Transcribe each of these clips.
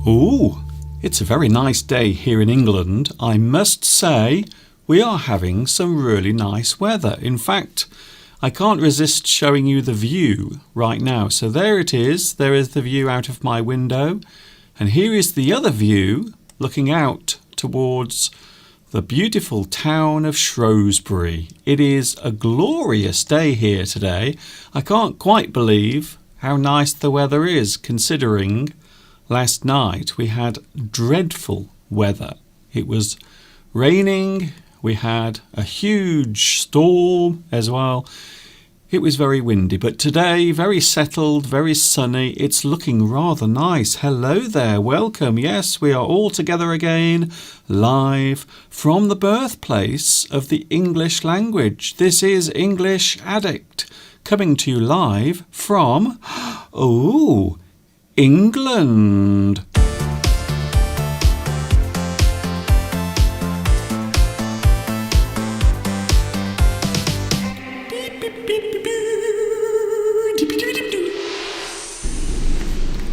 Ooh, it's a very nice day here in England. I must say we are having some really nice weather. In fact, I can't resist showing you the view right now. So there it is. There is the view out of my window. And here is the other view looking out towards the beautiful town of Shrewsbury. It is a glorious day here today. I can't quite believe how nice the weather is, considering last night we had dreadful weather. It was raining, we had a huge storm as well. It was very windy, but today very settled, very sunny. It's looking rather nice. Hello there, welcome. Yes, we are all together again, live from the birthplace of the English language. This is English Addict, coming to you live from, England.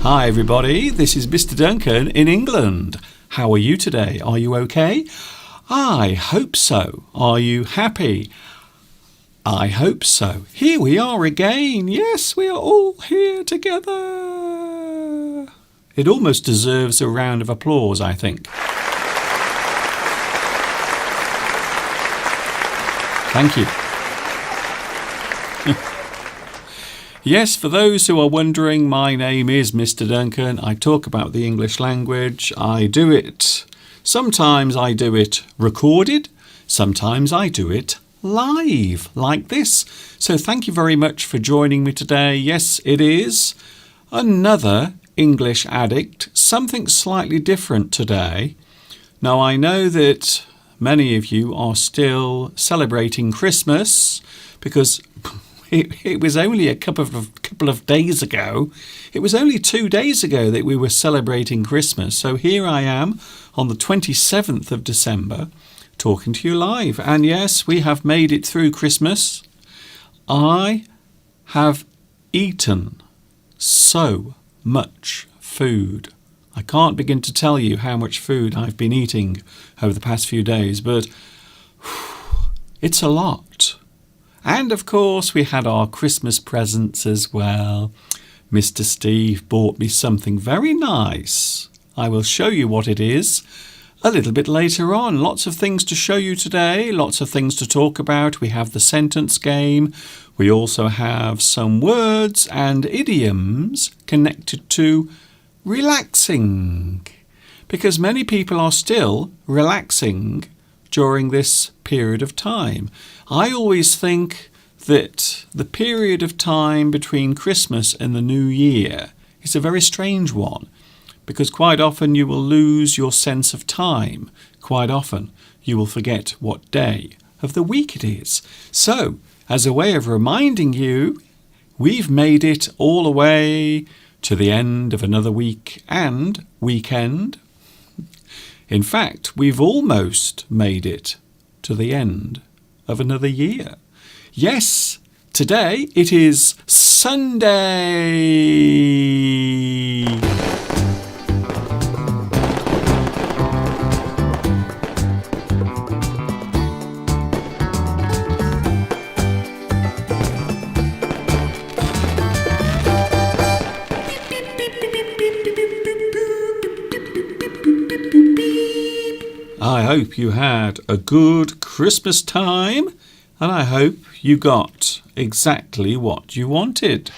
Hi everybody, this is Mr. Duncan in England. How are you today? Are you okay? I hope so. Are you happy? I hope so. Here we are again. Yes, we are all here together. It almost deserves a round of applause, I think. Thank you. Yes, for those who are wondering, my name is Mr. Duncan. I talk about the English language. I do it. Sometimes I do it recorded. Sometimes I do it live, like this. So thank you very much for joining me today. Yes, it is another English Addict, something slightly different today. Now, I know that many of you are still celebrating Christmas because it was only a couple of days ago. It was only 2 days ago that we were celebrating Christmas. So here I am on the 27th of December talking to you live. And yes, we have made it through Christmas. I have eaten so much food. I can't begin to tell you how much food I've been eating over the past few days, but it's a lot. And of course, we had our Christmas presents as well. Mr. Steve bought me something very nice. I will show you what it is a little bit later on. Lots of things to show you today, lots of things to talk about. We have the sentence game. We also have some words and idioms connected to relaxing, because many people are still relaxing during this period of time. I always think that the period of time between Christmas and the New Year is a very strange one, because quite often you will lose your sense of time. Quite often you will forget what day of the week it is. So, as a way of reminding you, we've made it all the way to the end of another week and weekend. In fact, we've almost made it to the end of another year. Yes, today it is Sunday. I hope you had a good Christmas time, and I hope you got exactly what you wanted.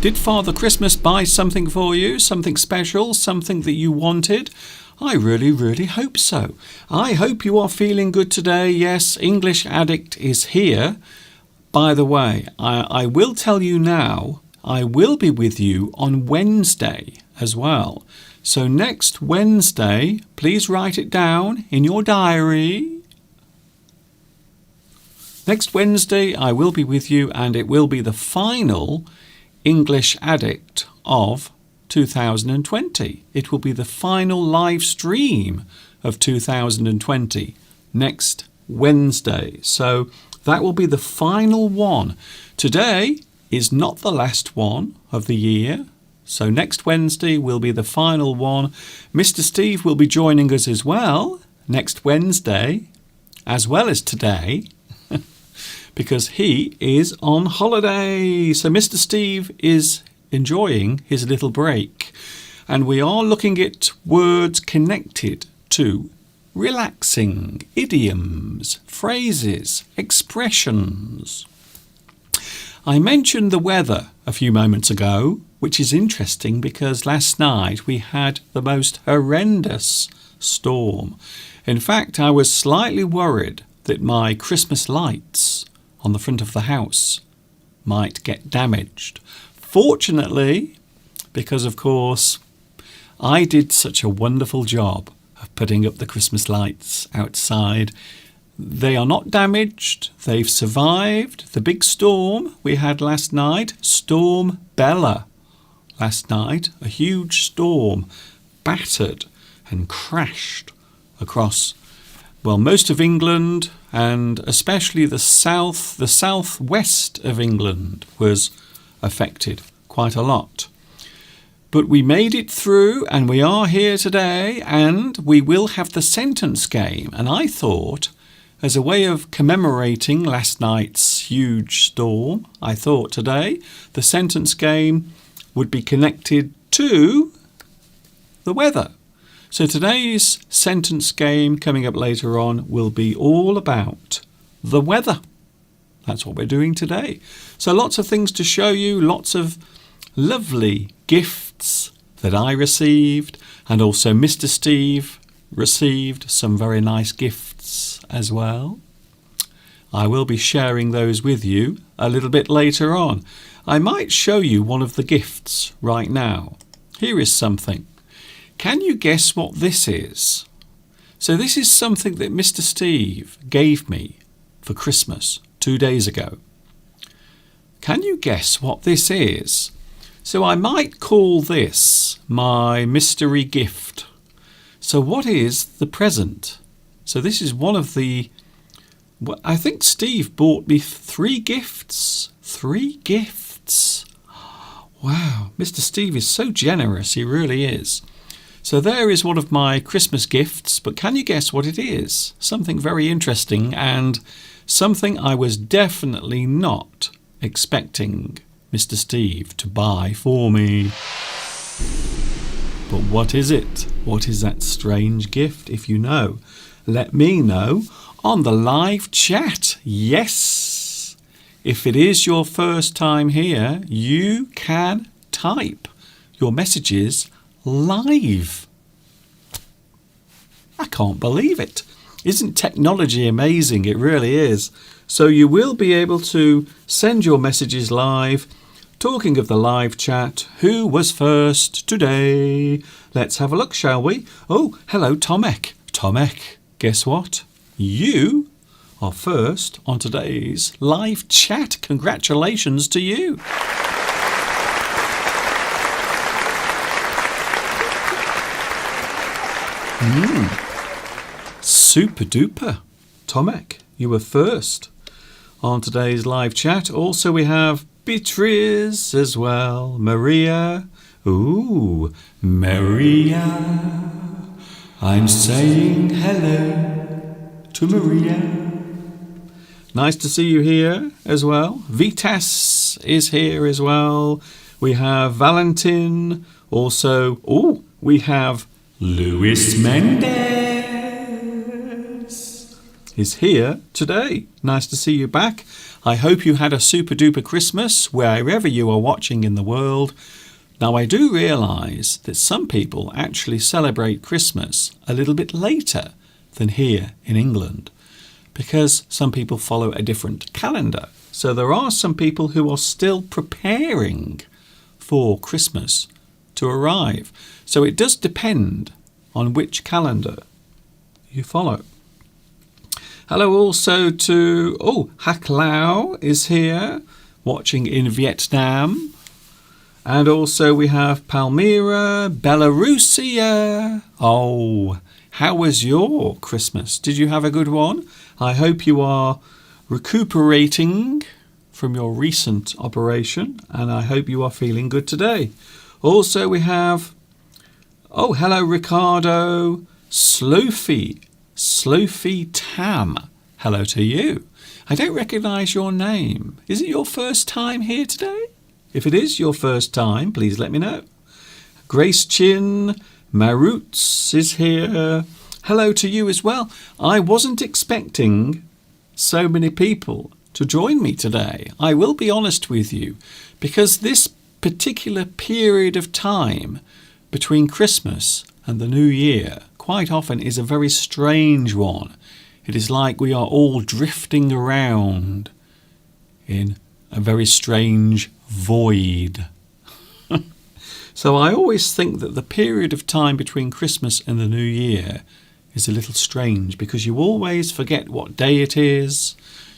Did Father Christmas buy something for you? Something special? Something that you wanted? I really, really hope so. I hope you are feeling good today. Yes, English Addict is here. By the way, I will tell you now, I will be with you on Wednesday as well. So next Wednesday, please write it down in your diary. Next Wednesday, I will be with you, and it will be the final English Addict of 2020. It will be the final live stream of 2020 next Wednesday. So that will be the final one. Today is not the last one of the year. So next Wednesday will be the final one. Mr. Steve will be joining us as well next Wednesday, as well as today, because he is on holiday. So Mr. Steve is enjoying his little break. And we are looking at words connected to relaxing, idioms, phrases, expressions. I mentioned the weather a few moments ago, which is interesting because last night we had the most horrendous storm. In fact, I was slightly worried that my Christmas lights on the front of the house might get damaged. Fortunately, because of course I did such a wonderful job of putting up the Christmas lights outside, they are not damaged. They've survived the big storm we had last night, Storm Bella. Last night, a huge storm battered and crashed across, well, most of England, and especially the southwest of England was affected quite a lot. But we made it through and we are here today, and we will have the sentence game. And I thought, as a way of commemorating last night's huge storm, I thought today the sentence game would be connected to the weather. So today's sentence game coming up later on will be all about the weather. That's what we're doing today. So lots of things to show you, lots of lovely gifts that I received, and also Mr. Steve received some very nice gifts as well. I will be sharing those with you a little bit later on. I might show you one of the gifts right now. Here is something. Can you guess what this is? So this is something that Mr. Steve gave me for Christmas 2 days ago. Can you guess what this is? So I might call this my mystery gift. So what is the present? So this is one of the... I think Steve bought me 3 gifts. 3 gifts. Wow, Mr. Steve is so generous, he really is. So there is one of my Christmas gifts, but can you guess what it is? Something very interesting and something I was definitely not expecting Mr. Steve to buy for me. But what is it? What is that strange gift? If you know, let me know on the live chat. Yes! If it is your first time here, you can type your messages live. I can't believe it. Isn't technology amazing? It really is. So you will be able to send your messages live. Talking of the live chat, who was first today? Let's have a look, shall we? Oh, hello, Tomek. Tomek, guess what? You are first on today's live chat. Congratulations to you. Super duper. Tomek, you were first on today's live chat. Also, we have Beatrice as well. Maria. Ooh, Maria. I'm saying hello to Maria. Nice to see you here as well. Vitas is here as well. We have Valentin. Also, we have Luis Mendes is here today. Nice to see you back. I hope you had a super duper Christmas wherever you are watching in the world. Now, I do realise that some people actually celebrate Christmas a little bit later than here in England because some people follow a different calendar. So there are some people who are still preparing for Christmas to arrive. So it does depend on which calendar you follow. Hello also to, Hak Lao is here, watching in Vietnam. And also we have Palmyra, Belarusia. Oh, how was your Christmas? Did you have a good one? I hope you are recuperating from your recent operation, and I hope you are feeling good today. Also we have, oh, hello Ricardo, Sloofy Tam. Hello to you. I don't recognise your name. Is it your first time here today? If it is your first time, please let me know. Grace Chin, Maroots is here. Hello to you as well. I wasn't expecting so many people to join me today. I will be honest with you, because this particular period of time between Christmas and the New Year quite often is a very strange one. It is like we are all drifting around in a very strange void. So I always think that the period of time between Christmas and the New Year is a little strange, because you always forget what day it is.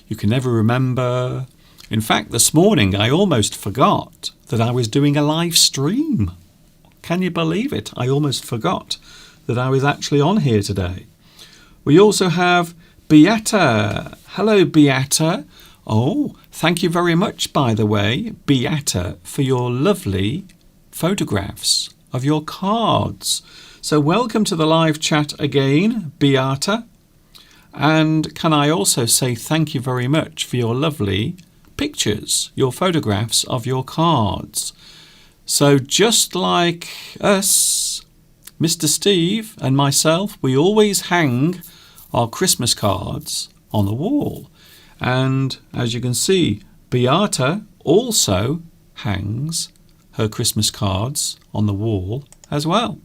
You can never remember. In fact, this morning I almost forgot that I was doing a live stream. Can you believe it? I almost forgot that I was actually on here today. We also have Beata. Hello, Beata. Oh, thank you very much, by the way, Beata, for your lovely photographs of your cards. So welcome to the live chat again, Beata. And can I also say thank you very much for your lovely pictures, your photographs of your cards. So just like us, Mr. Steve and myself, we always hang our Christmas cards on the wall. And as you can see, Beata also hangs her Christmas cards on the wall as well.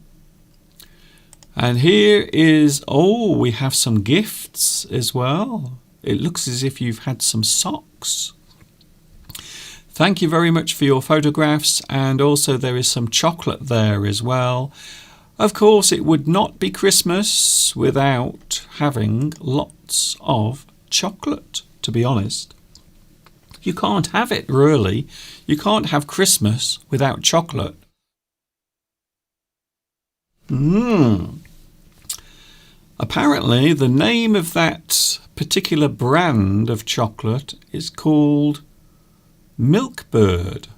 And here is, oh, we have some gifts as well. It looks as if you've had some socks. Thank you very much for your photographs, and also there is some chocolate there as well. Of course, it would not be Christmas without having lots of chocolate, to be honest. You can't have it, really. You can't have Christmas without chocolate. Apparently, the name of that particular brand of chocolate is called Milkbird.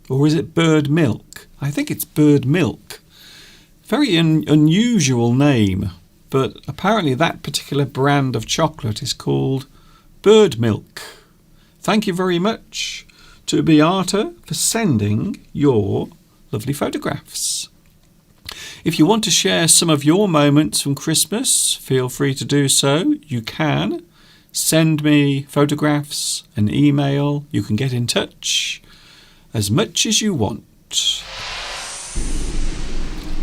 Or is it Bird Milk? I think it's Bird Milk. Very unusual name, but apparently that particular brand of chocolate is called Bird Milk. Thank you very much to Beata for sending your lovely photographs. If you want to share some of your moments from Christmas, feel free to do so. You can send me photographs, an email. You can get in touch as much as you want.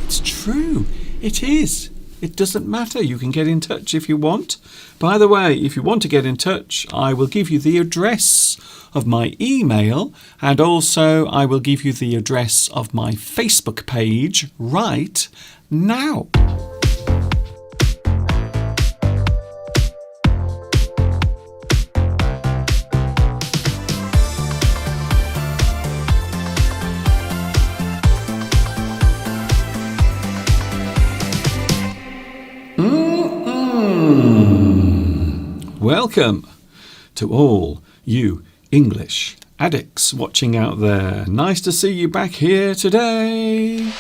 It's true. It is. It doesn't matter. You can get in touch if you want. By the way, if you want to get in touch, I will give you the address of my email, and also I will give you the address of my Facebook page right now. Welcome to all you English addicts watching out there. Nice to see you back here today.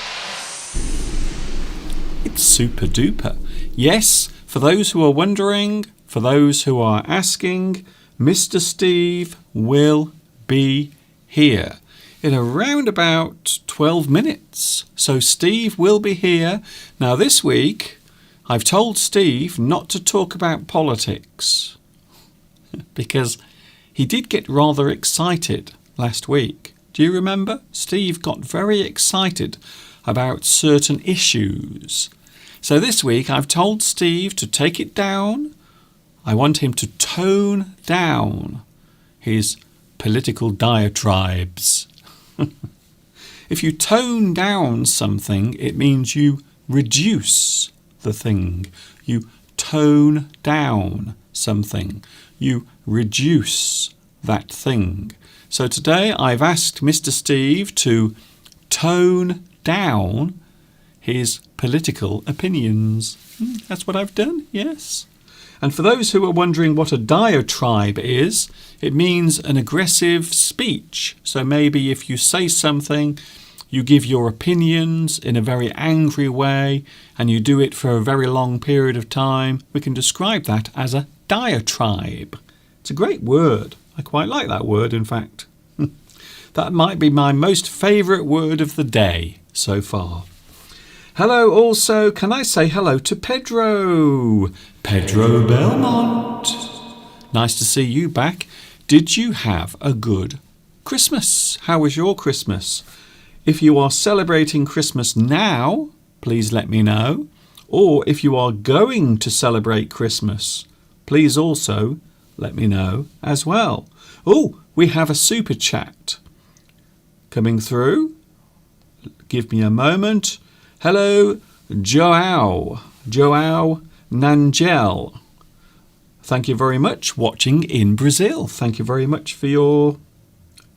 It's super duper. Yes, for those who are wondering, for those who are asking, Mr. Steve will be here in around about 12 minutes. So Steve will be here. Now this week, I've told Steve not to talk about politics because he did get rather excited last week. Do you remember? Steve got very excited about certain issues. So this week I've told Steve to take it down. I want him to tone down his political diatribes. If you tone down something, it means you reduce the thing. You tone down something. You reduce that thing. So today I've asked Mr. Steve to tone down his political opinions. That's what I've done, yes. And for those who are wondering what a diatribe is, it means an aggressive speech. So maybe if you say something, you give your opinions in a very angry way, and you do it for a very long period of time, we can describe that as a diatribe. It's a great word. I quite like that word, in fact. That might be my most favourite word of the day so far. Hello also, can I say hello to Pedro? Pedro Belmont. Nice to see you back. Did you have a good Christmas? How was your Christmas? If you are celebrating Christmas now, please let me know. Or if you are going to celebrate Christmas, please also let me know as well. Oh, we have a super chat coming through. Give me a moment. Hello, Joao Nangel. Thank you very much. Watching in Brazil. Thank you very much for your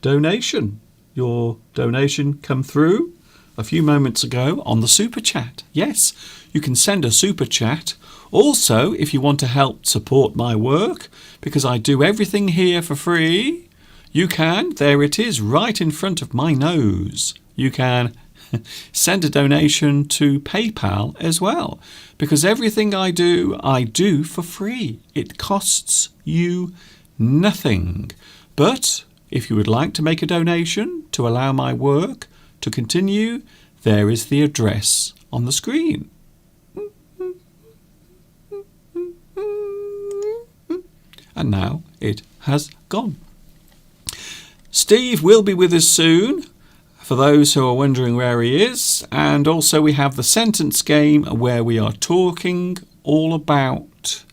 donation. Your donation come through a few moments ago on the super chat. Yes, you can send a super chat. Also, if you want to help support my work, because I do everything here for free, you can. There it is, right in front of my nose. You can send a donation to PayPal as well, because everything I do for free. It costs you nothing. But if you would like to make a donation to allow my work to continue, there is the address on the screen. And now it has gone. Steve will be with us soon, for those who are wondering where he is. And also we have the sentence game where we are talking all about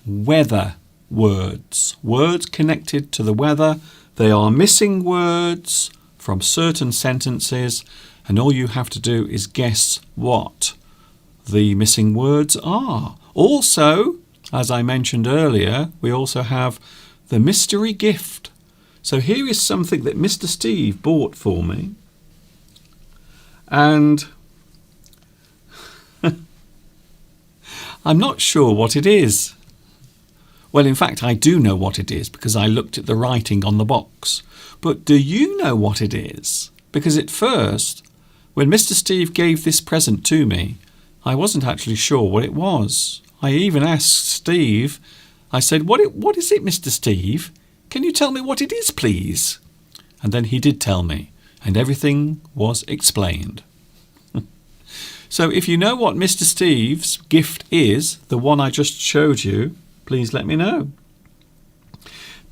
weather words. Words connected to the weather. They are missing words from certain sentences, and all you have to do is guess what the missing words are. Also, as I mentioned earlier, we also have the mystery gift. So here is something that Mr. Steve bought for me. And I'm not sure what it is. Well, in fact, I do know what it is because I looked at the writing on the box. But do you know what it is? Because at first, when Mr. Steve gave this present to me, I wasn't actually sure what it was. I even asked Steve, I said, what is it, Mr. Steve? Can you tell me what it is, please? And then he did tell me, and everything was explained. So if you know what Mr. Steve's gift is, the one I just showed you, please let me know.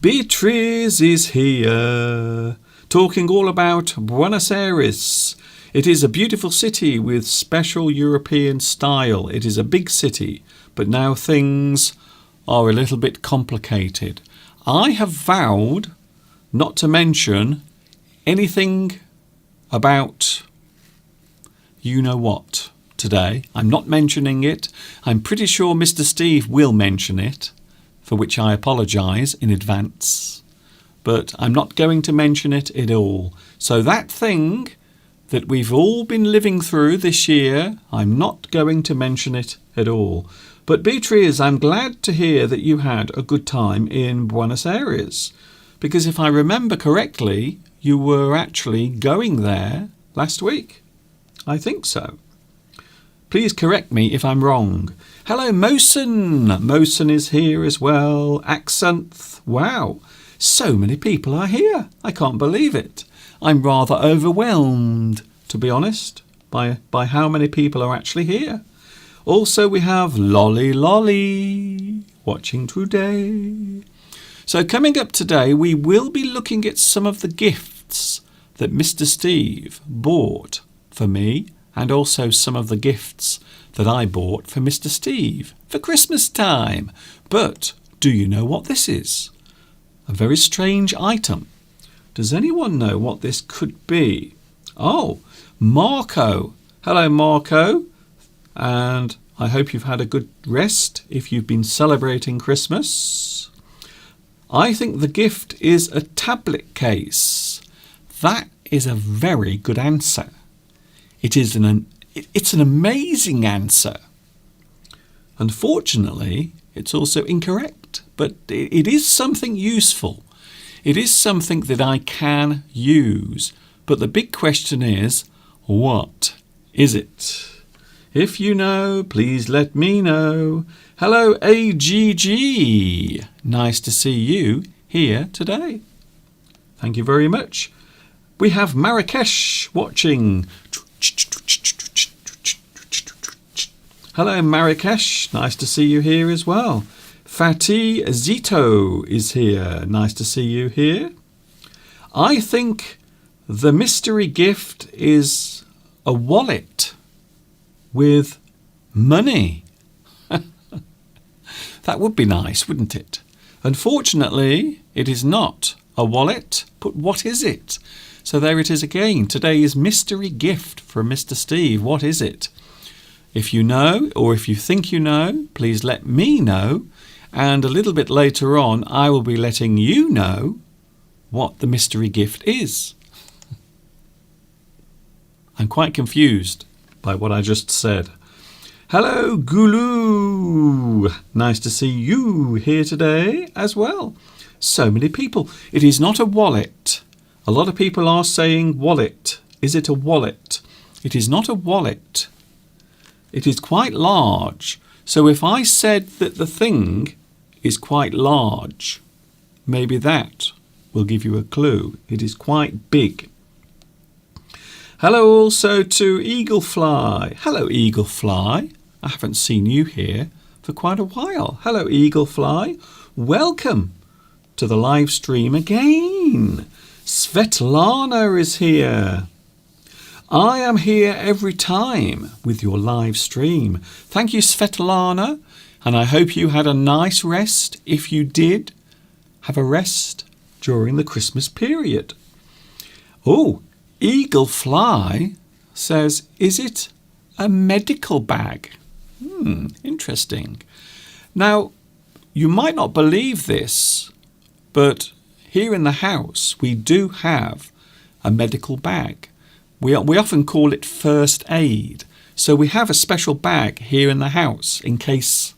Beatriz is here, talking all about Buenos Aires. It is a beautiful city with special European style. It is a big city, but now things are a little bit complicated. I have vowed not to mention anything about you know what today. I'm not mentioning it. I'm pretty sure Mr. Steve will mention it, for which I apologise in advance. But I'm not going to mention it at all. So that thing that we've all been living through this year, I'm not going to mention it at all. But Beatriz, I'm glad to hear that you had a good time in Buenos Aires, because if I remember correctly, you were actually going there last week. I think so. Please correct me if I'm wrong. Hello, Mosen. Mosen is here as well. Accent. Wow, so many people are here. I can't believe it. I'm rather overwhelmed, to be honest, by how many people are actually here. Also, we have Lolly Lolly watching today. So coming up today, we will be looking at some of the gifts that Mr. Steve bought for me, and also some of the gifts that I bought for Mr. Steve for Christmas time. But do you know what this is? A very strange item. Does anyone know what this could be? Oh, Marco. Hello, Marco. And I hope you've had a good rest if you've been celebrating Christmas. I think the gift is a tablet case. That is a very good answer. It's an amazing answer. Unfortunately, It's also incorrect, but it is something useful. It is something that I can use. But the big question is, what is it? If you know, please let me know. Hello, AGG. Nice to see you here today. Thank you very much. We have Marrakesh watching. Hello, Marrakesh. Nice to see you here as well. Fatih Zito is here. Nice to see you here. I think the mystery gift is a wallet with money. That would be nice, wouldn't it? Unfortunately, it is not a wallet, but what is it? So there it is again. Today's mystery gift from Mr. Steve. What is it? If you know, or if you think you know, please let me know. And a little bit later on, I will be letting you know what the mystery gift is. I'm quite confused by what I just said. Hello, Gulu. Nice to see you here today as well. So many people. It is not a wallet. A lot of people are saying wallet. Is it a wallet? It is not a wallet. It is quite large. So if I said that the thing is quite large, maybe that will give you a clue. It is quite big. Hello also to Eaglefly. Hello, Eaglefly. I haven't seen you here for quite a while. Hello, Eaglefly. Welcome to the live stream again. Svetlana is here. I am here every time with your live stream. Thank you, Svetlana. And I hope you had a nice rest. If you did, have a rest during the Christmas period. Oh, Eaglefly says, is it a medical bag? Interesting. Now, you might not believe this, but here in the house, we do have a medical bag. We often call it first aid. So we have a special bag here in the house in case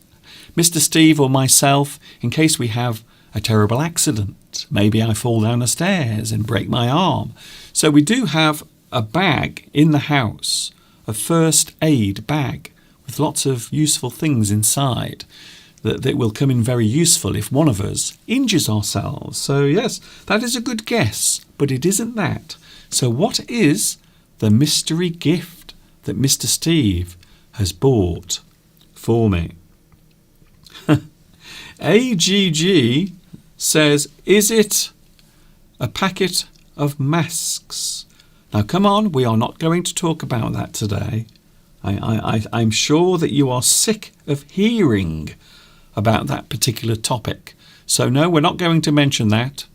Mr. Steve or myself, in case we have a terrible accident. Maybe I fall down the stairs and break my arm. So we do have a bag in the house, a first aid bag with lots of useful things inside that will come in very useful if one of us injures ourselves. So yes, that is a good guess, but it isn't that. So what is the mystery gift that Mr. Steve has bought for me? AGG says, is it a packet of masks? Now come on, we are not going to talk about that today. I'm sure that you are sick of hearing about that particular topic. So no, we're not going to mention that.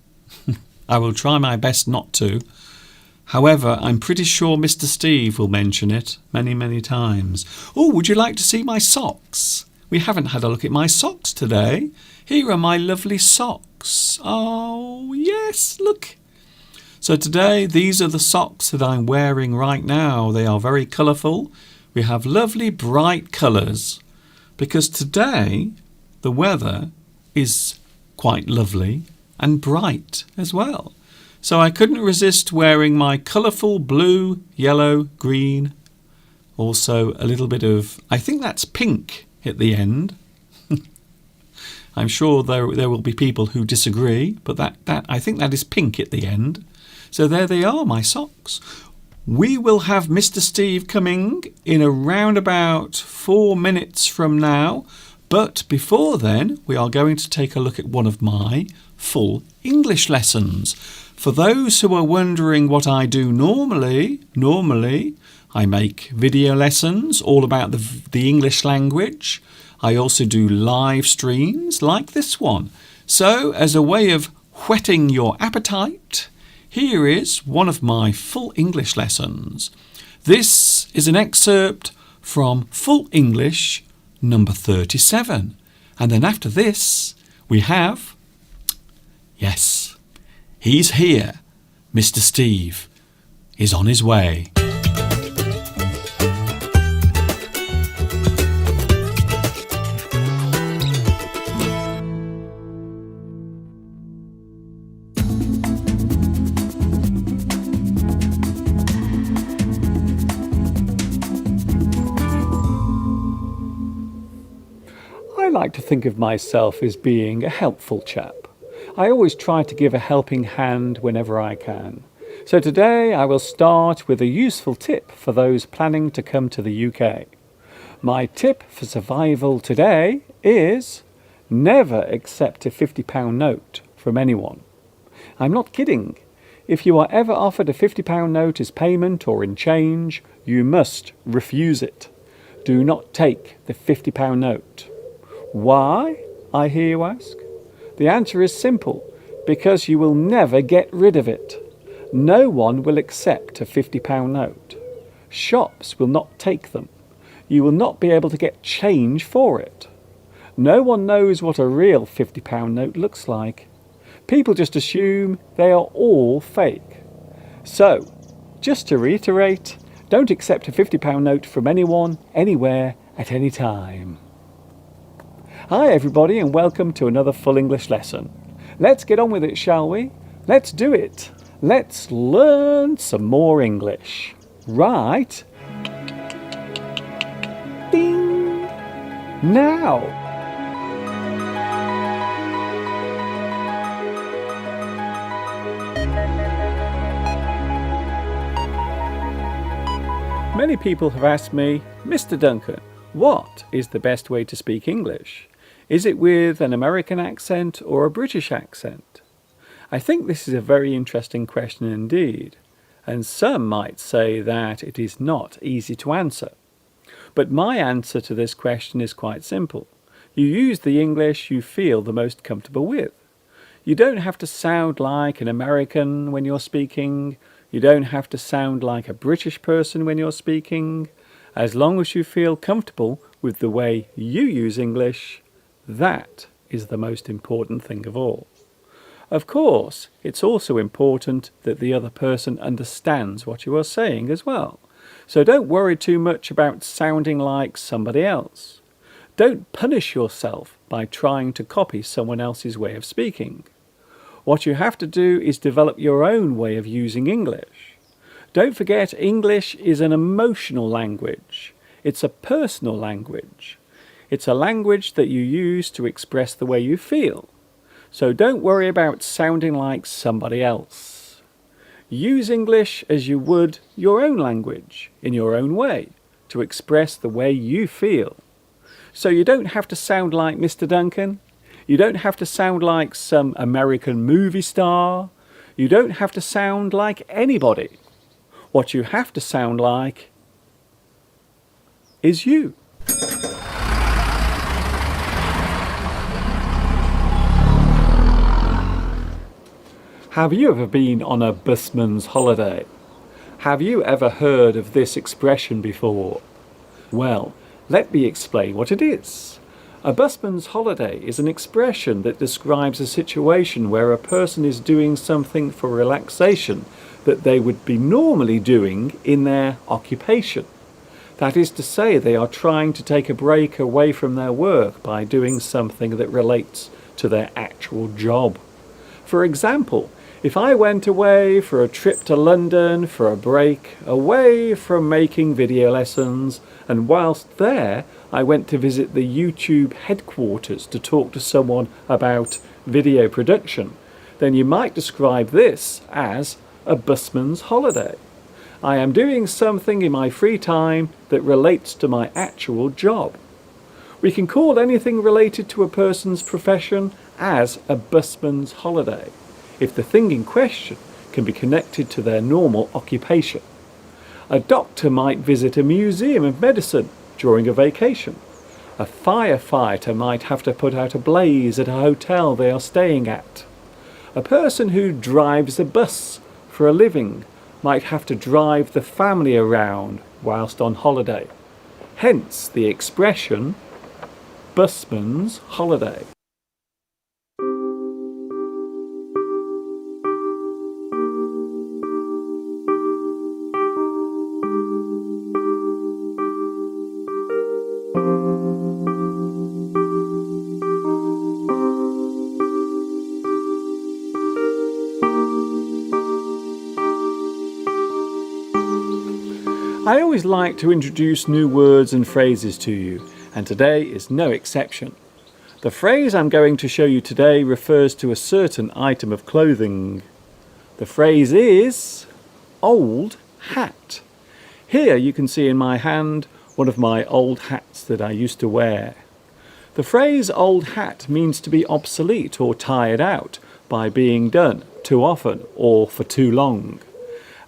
I will try my best not to. However, I'm pretty sure Mr. Steve will mention it many, many times. Oh, would you like to see my socks? We haven't had a look at my socks today. Here are my lovely socks. Oh, yes, look. So today, these are the socks that I'm wearing right now. They are very colourful. We have lovely bright colours because today the weather is quite lovely and bright as well. So I couldn't resist wearing my colourful blue, yellow, green, also a little bit of, I think that's pink at the end. I'm sure there will be people who disagree, but that I think that is pink at the end. So there they are, my socks. We will have Mr. Steve coming in around about 4 minutes from now. But before then, we are going to take a look at one of my full English lessons. For those who are wondering what I do normally I make video lessons all about the English language. I also do live streams like this one. So as a way of whetting your appetite, here is one of my full English lessons. This is an excerpt from Full English number 37. And then after this, we have, yes, he's here. Mr. Steve is on his way. like to think of myself as being a helpful chap. I always try to give a helping hand whenever I can. So today I will start with a useful tip for those planning to come to the UK. My tip for survival today is never accept a £50 note from anyone. I'm not kidding. If you are ever offered a £50 note as payment or in change, you must refuse it. Do not take the £50 note. Why, I hear you ask? The answer is simple, because you will never get rid of it. No one will accept a £50 note. Shops will not take them. You will not be able to get change for it. No one knows what a real £50 note looks like. People just assume they are all fake. So, just to reiterate, don't accept a £50 note from anyone, anywhere, at any time. Hi everybody and welcome to another full English lesson. Let's get on with it, shall we? Let's do it. Let's learn some more English. Right? Ding! Now! Many people have asked me, Mr. Duncan, what is the best way to speak English? Is it with an American accent or a British accent? I think this is a very interesting question indeed, and some might say that it is not easy to answer. But my answer to this question is quite simple. You use the English you feel the most comfortable with. You don't have to sound like an American when you're speaking. You don't have to sound like a British person when you're speaking. As long as you feel comfortable with the way you use English, that is the most important thing of all. Of course, it's also important that the other person understands what you are saying as well. So don't worry too much about sounding like somebody else. Don't punish yourself by trying to copy someone else's way of speaking. What you have to do is develop your own way of using English. Don't forget, English is an emotional language. It's a personal language. It's a language that you use to express the way you feel. So don't worry about sounding like somebody else. Use English as you would your own language, in your own way, to express the way you feel. So you don't have to sound like Mr. Duncan. You don't have to sound like some American movie star. You don't have to sound like anybody. What you have to sound like is you. Have you ever been on a busman's holiday? Have you ever heard of this expression before? Well, let me explain what it is. A busman's holiday is an expression that describes a situation where a person is doing something for relaxation that they would be normally doing in their occupation. That is to say, they are trying to take a break away from their work by doing something that relates to their actual job. For example, if I went away for a trip to London for a break, away from making video lessons, and whilst there I went to visit the YouTube headquarters to talk to someone about video production, then you might describe this as a busman's holiday. I am doing something in my free time that relates to my actual job. We can call anything related to a person's profession as a busman's holiday, if the thing in question can be connected to their normal occupation. A doctor might visit a museum of medicine during a vacation. A firefighter might have to put out a blaze at a hotel they are staying at. A person who drives a bus for a living might have to drive the family around whilst on holiday. Hence the expression busman's holiday. I always like to introduce new words and phrases to you, and today is no exception. The phrase I'm going to show you today refers to a certain item of clothing. The phrase is old hat. Here you can see in my hand one of my old hats that I used to wear. The phrase old hat means to be obsolete or tired out by being done too often or for too long.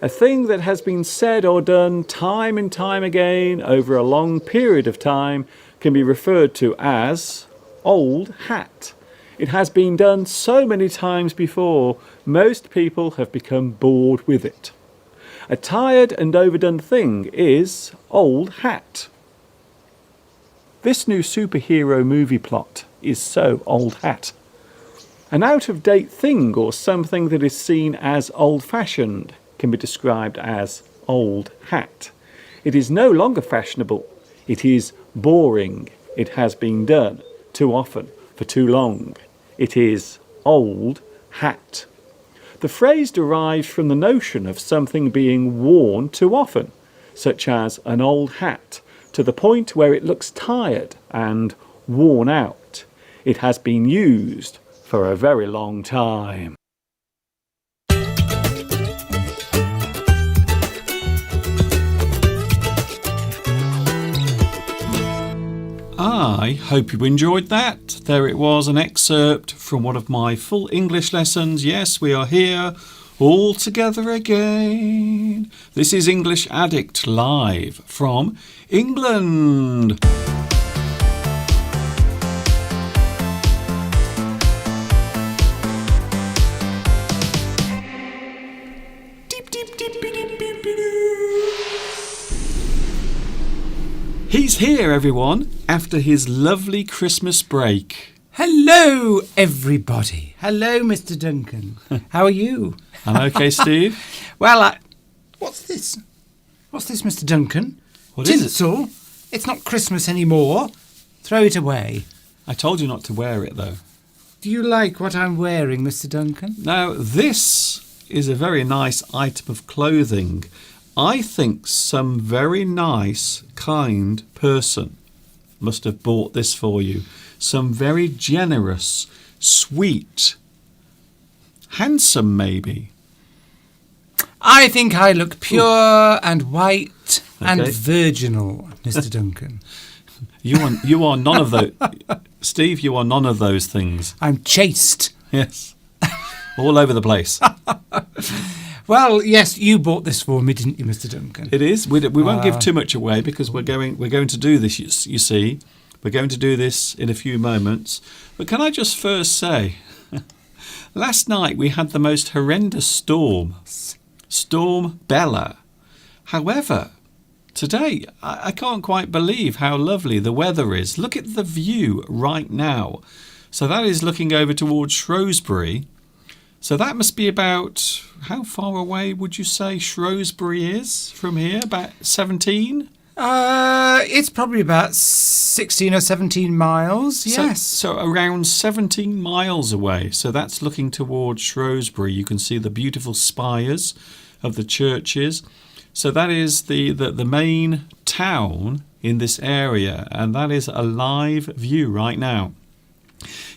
A thing that has been said or done time and time again over a long period of time can be referred to as old hat. It has been done so many times before, most people have become bored with it. A tired and overdone thing is old hat. This new superhero movie plot is so old hat. An out-of-date thing or something that is seen as old-fashioned can be described as old hat. It is no longer fashionable. It is boring. It has been done too often for too long. It is old hat. The phrase derives from the notion of something being worn too often, such as an old hat, to the point where it looks tired and worn out. It has been used for a very long time. I hope you enjoyed that. There it was, an excerpt from one of my full English lessons. Yes, we are here all together again. This is English Addict live from England. He's here, everyone, after his lovely Christmas break. Hello, everybody. Hello, Mr. Duncan. How are you? I'm okay, Steve. Well, what's this? What's this, Mr. Duncan? What is it? Tinsel? It's not Christmas anymore. Throw it away. I told you not to wear it, though. Do you like what I'm wearing, Mr. Duncan? Now, this is a very nice item of clothing. I think some very nice, kind person must have bought this for you. Some very generous, sweet, handsome maybe. I think I look pure and white and virginal, Mr. Duncan. You are none of those. Steve, you are none of those things. I'm chaste. Yes. All over the place. Well, yes, you bought this for me, didn't you, Mr. Duncan? It is. We won't give too much away because we're going to do this, you see. We're going to do this in a few moments. But can I just first say, last night we had the most horrendous storm. Storm Bella. However, today I can't quite believe how lovely the weather is. Look at the view right now. So that is looking over towards Shrewsbury. So that must be about, how far away would you say Shrewsbury is from here? About 17? It's probably about 16 or 17 miles, yes. So around 17 miles away. So that's looking towards Shrewsbury. You can see the beautiful spires of the churches. So that is the main town in this area, and that is a live view right now,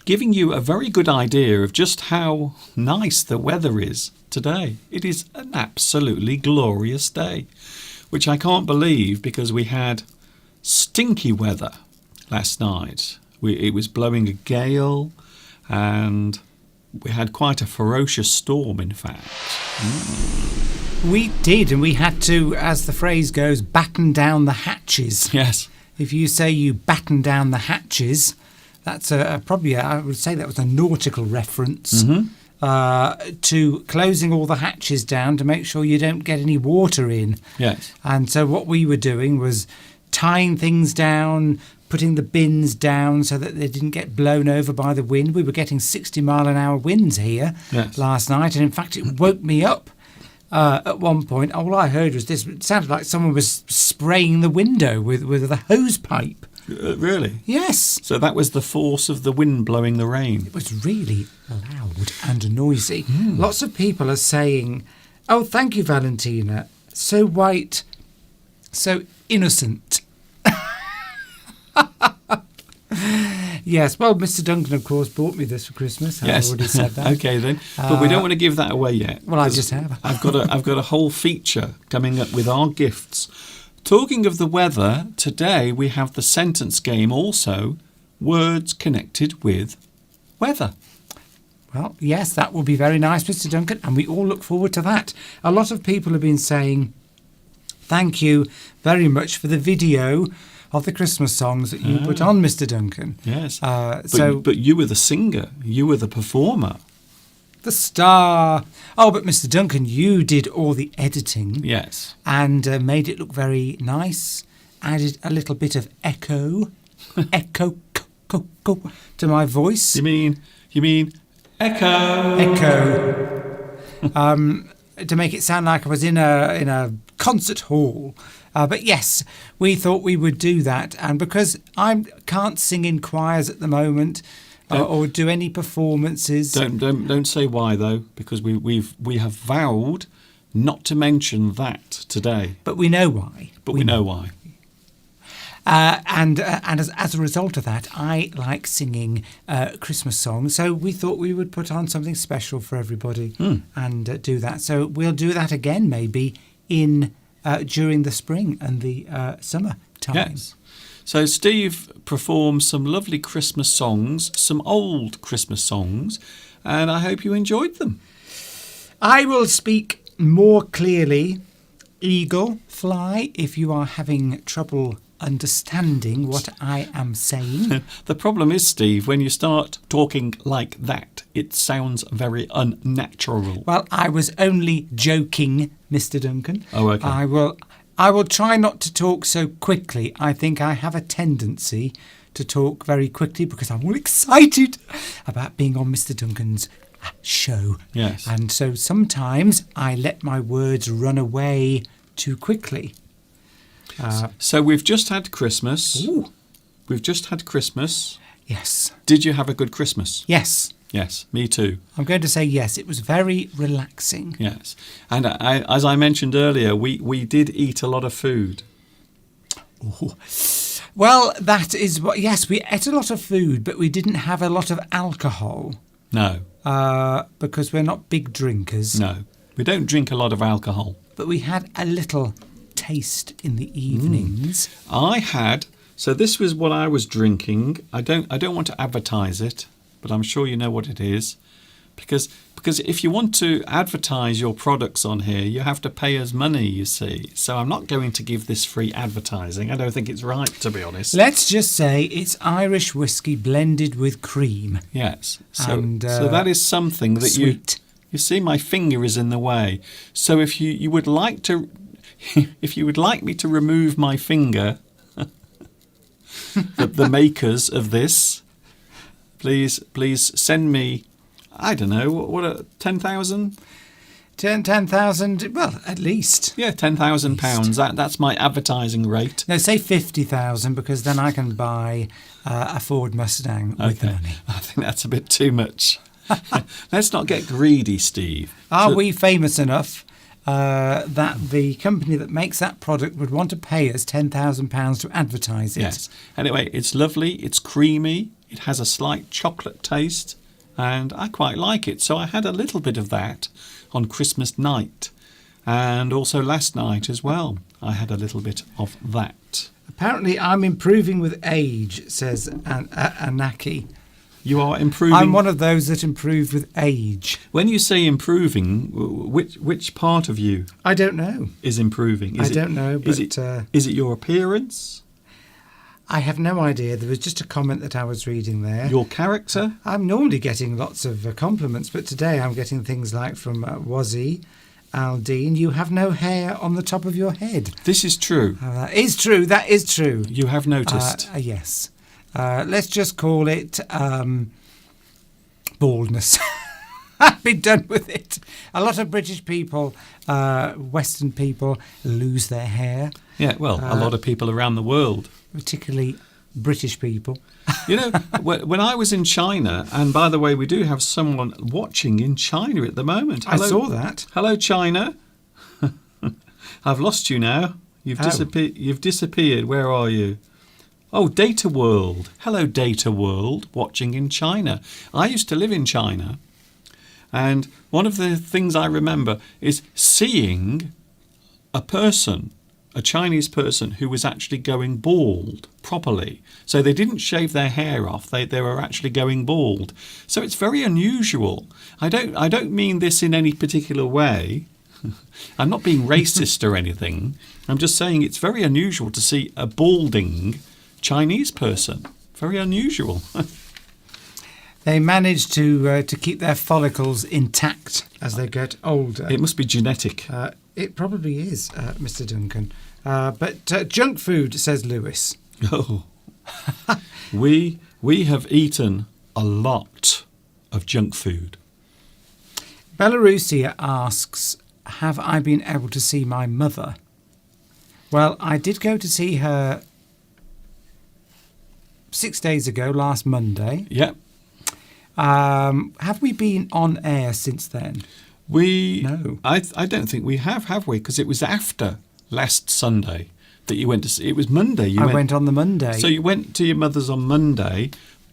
giving you a very good idea of just how nice the weather is today. It is an absolutely glorious day, which I can't believe because we had stinky weather last night. It was blowing a gale and we had quite a ferocious storm, in fact. We did, and we had to, as the phrase goes, batten down the hatches. Yes. If you say you batten down the hatches, that's probably, I would say that was a nautical reference to closing all the hatches down to make sure you don't get any water in. Yes. And so what we were doing was tying things down, putting the bins down so that they didn't get blown over by the wind. We were getting 60-mile-an-hour winds here last night, and in fact it woke me up. At one point, all I heard was this. It sounded like someone was spraying the window with a hose pipe. Really? Yes. So that was the force of the wind blowing the rain. It was really loud and noisy. Lots of people are saying, "Oh, thank you, Valentina. So white, so innocent." Yes, well, Mr. Duncan, of course, bought me this for Christmas. Yes. I've already said that. Okay, then. But we don't want to give that away yet. Well, I just have. I've got a whole feature coming up with our gifts. Talking of the weather, today we have the sentence game also, words connected with weather. Well, yes, that will be very nice, Mr. Duncan, and we all look forward to that. A lot of people have been saying thank you very much for the video of the Christmas songs that you put on, Mr. Duncan. Yes. But you were the singer. You were the performer. The star. Oh, but Mr. Duncan, you did all the editing. Yes. And made it look very nice. Added a little bit of echo to my voice. You mean echo? Echo. To make it sound like I was in a concert hall. But yes, we thought we would do that. And because I can't sing in choirs at the moment or do any performances. Don't say why though, because we have vowed not to mention that today. But we know why. We know why. And as a result of that, I like singing Christmas songs. So we thought we would put on something special for everybody and do that. So we'll do that again maybe during the spring and the summer time. Yes. So Steve performed some lovely Christmas songs, some old Christmas songs, and I hope you enjoyed them. I will speak more clearly, eagle, fly, if you are having trouble understanding what I am saying. The problem is, Steve, when you start talking like that, it sounds very unnatural. Well, I was only joking, Mr. Duncan. Oh, okay. I will try not to talk so quickly. I think I have a tendency to talk very quickly because I'm all excited about being on Mr. Duncan's show. Yes. And so sometimes I let my words run away too quickly. So we've just had Christmas. Ooh. We've just had Christmas. Yes. Did you have a good Christmas? Yes. Yes, me too. I'm going to say yes. It was very relaxing. Yes. And as I mentioned earlier, we did eat a lot of food. Ooh. Well, that is what... Yes, we ate a lot of food, but we didn't have a lot of alcohol. No. Because we're not big drinkers. No. We don't drink a lot of alcohol. But we had a little taste in the evenings. So this was what I was drinking. I don't want to advertise it, but I'm sure you know what it is. Because if you want to advertise your products on here, you have to pay us money, you see. So I'm not going to give this free advertising. I don't think it's right, to be honest. Let's just say it's Irish whiskey blended with cream. Yes. So that is something that sweet. You see, my finger is in the way. So if you would like to, if you would like me to remove my finger, the makers of this, please send me. I don't know, what 10,000? 10,000, well, at least. Yeah, £10,000. That's my advertising rate. No, say 50,000 because then I can buy a Ford Mustang with the money. I think that's a bit too much. Let's not get greedy, Steve. Are we famous enough that the company that makes that product would want to pay us £10,000 to advertise it? Yes. Anyway, it's lovely. It's creamy. It has a slight chocolate taste. And I quite like it. So I had a little bit of that on Christmas night. And also last night as well. I had a little bit of that. Apparently I'm improving with age, says Anaki. You are improving? I'm one of those that improve with age. When you say improving, which part of you? I don't know. Is improving? I don't know. But, is it your appearance? I have no idea. There was just a comment that I was reading there. Your character? I'm normally getting lots of compliments, but today I'm getting things like from Wazzy, Aldine, you have no hair on the top of your head. This is true. That is true. That is true. You have noticed. Yes. Let's just call it baldness. Be done with it. A lot of British people, Western people, lose their hair. Yeah, well, a lot of people around the world. Particularly British people. You know, when I was in China, and by the way, we do have someone watching in China at the moment. Hello, I saw that. Hello, China. I've lost you now. You've disappeared. Where are you? Oh, Data World. Hello, Data World, watching in China. I used to live in China, and one of the things I remember is seeing a person, a Chinese person, who was actually going bald properly. So they didn't shave their hair off. They were actually going bald. So it's very unusual. I don't mean this in any particular way. I'm not being racist or anything. I'm just saying it's very unusual to see a balding Chinese person. Very unusual. They manage to keep their follicles intact as they get older. It must be genetic. It probably is, Mr. Duncan. But junk food, says Lewis. Oh, we have eaten a lot of junk food. Belarusia asks, have I been able to see my mother? Well, I did go to see her 6 days ago, last Monday. Yep. Have we been on air since then? No. I don't think we have we? Because it was after last Sunday that you went to see. It was Monday. I went on the Monday. So you went to your mother's on Monday,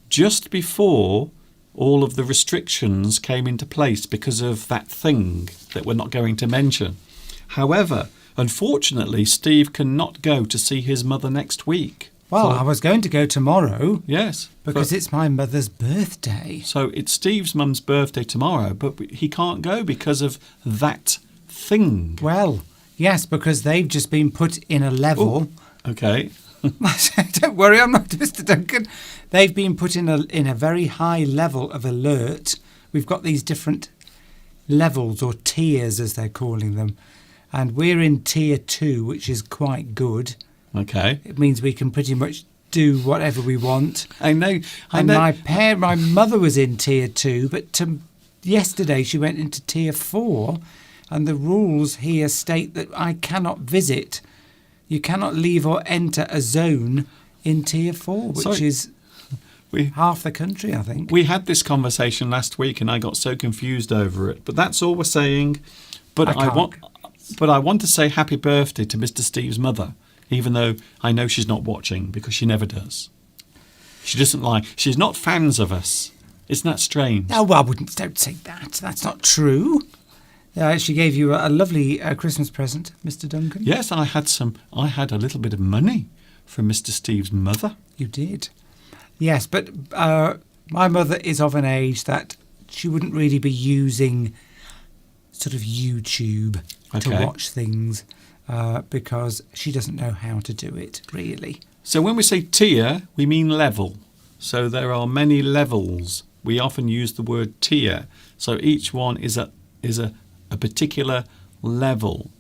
just before all of the restrictions came into place because of that thing that we're not going to mention. However, unfortunately, Steve cannot go to see his mother next week. Well, I was going to go tomorrow. Yes. Because it's my mother's birthday. So it's Steve's mum's birthday tomorrow, but he can't go because of that thing. Well, yes, because they've just been put in a level. Ooh, okay. Don't worry, I'm not Mr. Duncan. They've been put in a very high level of alert. We've got these different levels or tiers, as they're calling them. And we're in tier 2, which is quite good. Okay. It means we can pretty much do whatever we want. I know. My mother was in tier 2, but yesterday she went into tier 4, and the rules here state that I cannot visit. You cannot leave or enter a zone in tier 4, which is half the country, I think. We had this conversation last week, and I got so confused over it. But that's all we're saying. But I want to say happy birthday to Mr. Steve's mother, even though I know she's not watching, because she never does. She doesn't like. She's not fans of us. Isn't that strange? Oh, well, don't say that. That's not true. She gave you a lovely Christmas present, Mr. Duncan. Yes, I had a little bit of money from Mr. Steve's mother. You did. Yes, but my mother is of an age that she wouldn't really be using sort of YouTube to watch things because she doesn't know how to do it, really. So when we say tier, we mean level. So there are many levels. We often use the word tier. So each one is a particular level.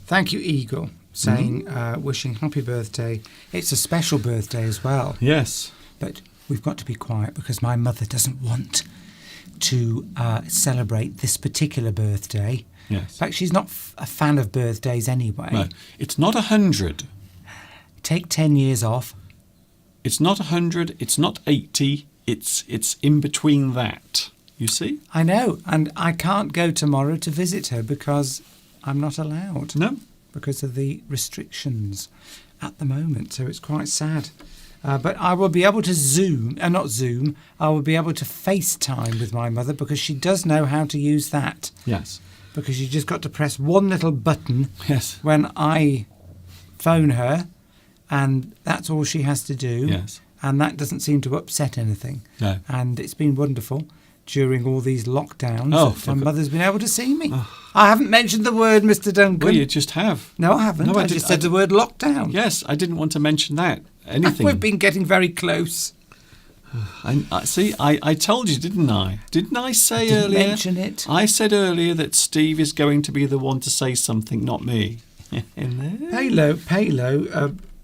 Thank you, Eagle, saying, wishing happy birthday. It's a special birthday as well. Yes. But we've got to be quiet because my mother doesn't want to celebrate this particular birthday. Yes. In fact, she's not a fan of birthdays anyway. No, it's not 100. Take 10 years off. It's not 100, it's not 80, it's in between that. You see? I know, and I can't go tomorrow to visit her because I'm not allowed. No. Because of the restrictions at the moment, so it's quite sad. But I will be able to I will be able to FaceTime with my mother because she does know how to use that. Yes. Because you just got to press one little button when I phone her, and that's all she has to do. Yes. And that doesn't seem to upset anything. No. And it's been wonderful. During all these lockdowns, my mother's been able to see me. I haven't mentioned the word, Mr. Duncan. Well, you just have. No, I haven't. I just said the word lockdown. Yes, I didn't want to mention that. Anything. We've been getting very close. I told you, didn't I? Didn't I say didn't earlier? Mention it. I said earlier that Steve is going to be the one to say something, not me. Palo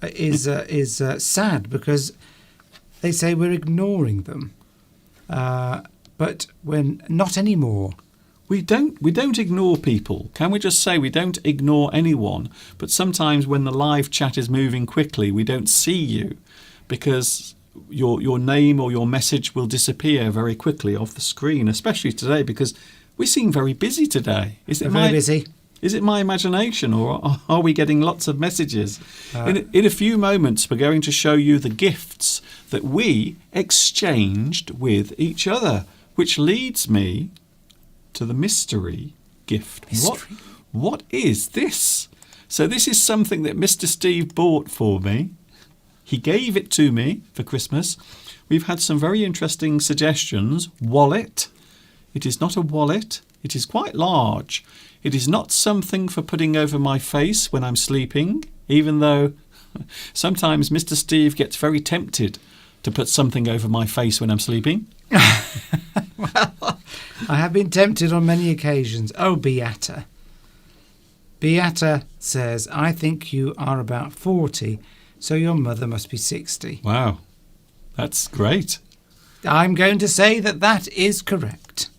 is sad because they say we're ignoring them. But when not anymore. We don't ignore people. Can we just say we don't ignore anyone? But sometimes when the live chat is moving quickly, we don't see you because your name or your message will disappear very quickly off the screen, especially today because we seem very busy today. Very busy. Is it my imagination, or are we getting lots of messages? In a few moments, we're going to show you the gifts that we exchanged with each other, which leads me to the mystery gift. Mystery? What is this? So this is something that Mr. Steve bought for me. He gave it to me for Christmas. We've had some very interesting suggestions. Wallet. It is not a wallet. It is quite large. It is not something for putting over my face when I'm sleeping, even though sometimes Mr. Steve gets very tempted to put something over my face when I'm sleeping. Well, I have been tempted on many occasions. Oh, Beata. Beata says, I think you are about 40, so your mother must be 60. Wow, that's great. I'm going to say that that is correct.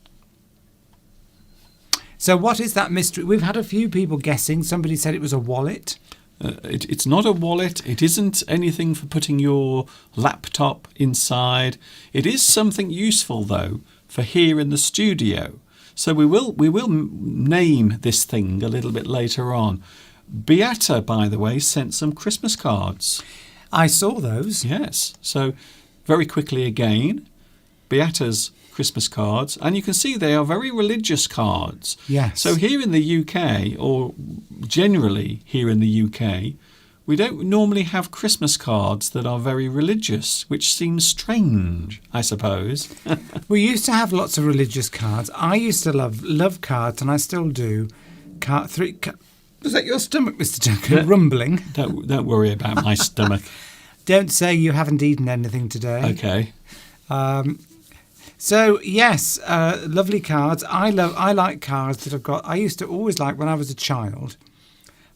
So what is that mystery? We've had a few people guessing. Somebody said it was a wallet. It's not a wallet. It isn't anything for putting your laptop inside. It is something useful, though, for here in the studio. So we will name this thing a little bit later on. Beata, by the way, sent some Christmas cards. I saw those. Yes. So very quickly again, Beata's Christmas cards, and you can see they are very religious cards. Yes. So here in the UK, or generally here in the UK, we don't normally have Christmas cards that are very religious, which seems strange, I suppose. We used to have lots of religious cards. I used to love cards, and I still do. Was that your stomach, Mr. Duncan, rumbling? Don't worry about my stomach. Don't say you haven't eaten anything today. Okay. So yes, lovely cards. I like cards that I've got. I used to always like when I was a child.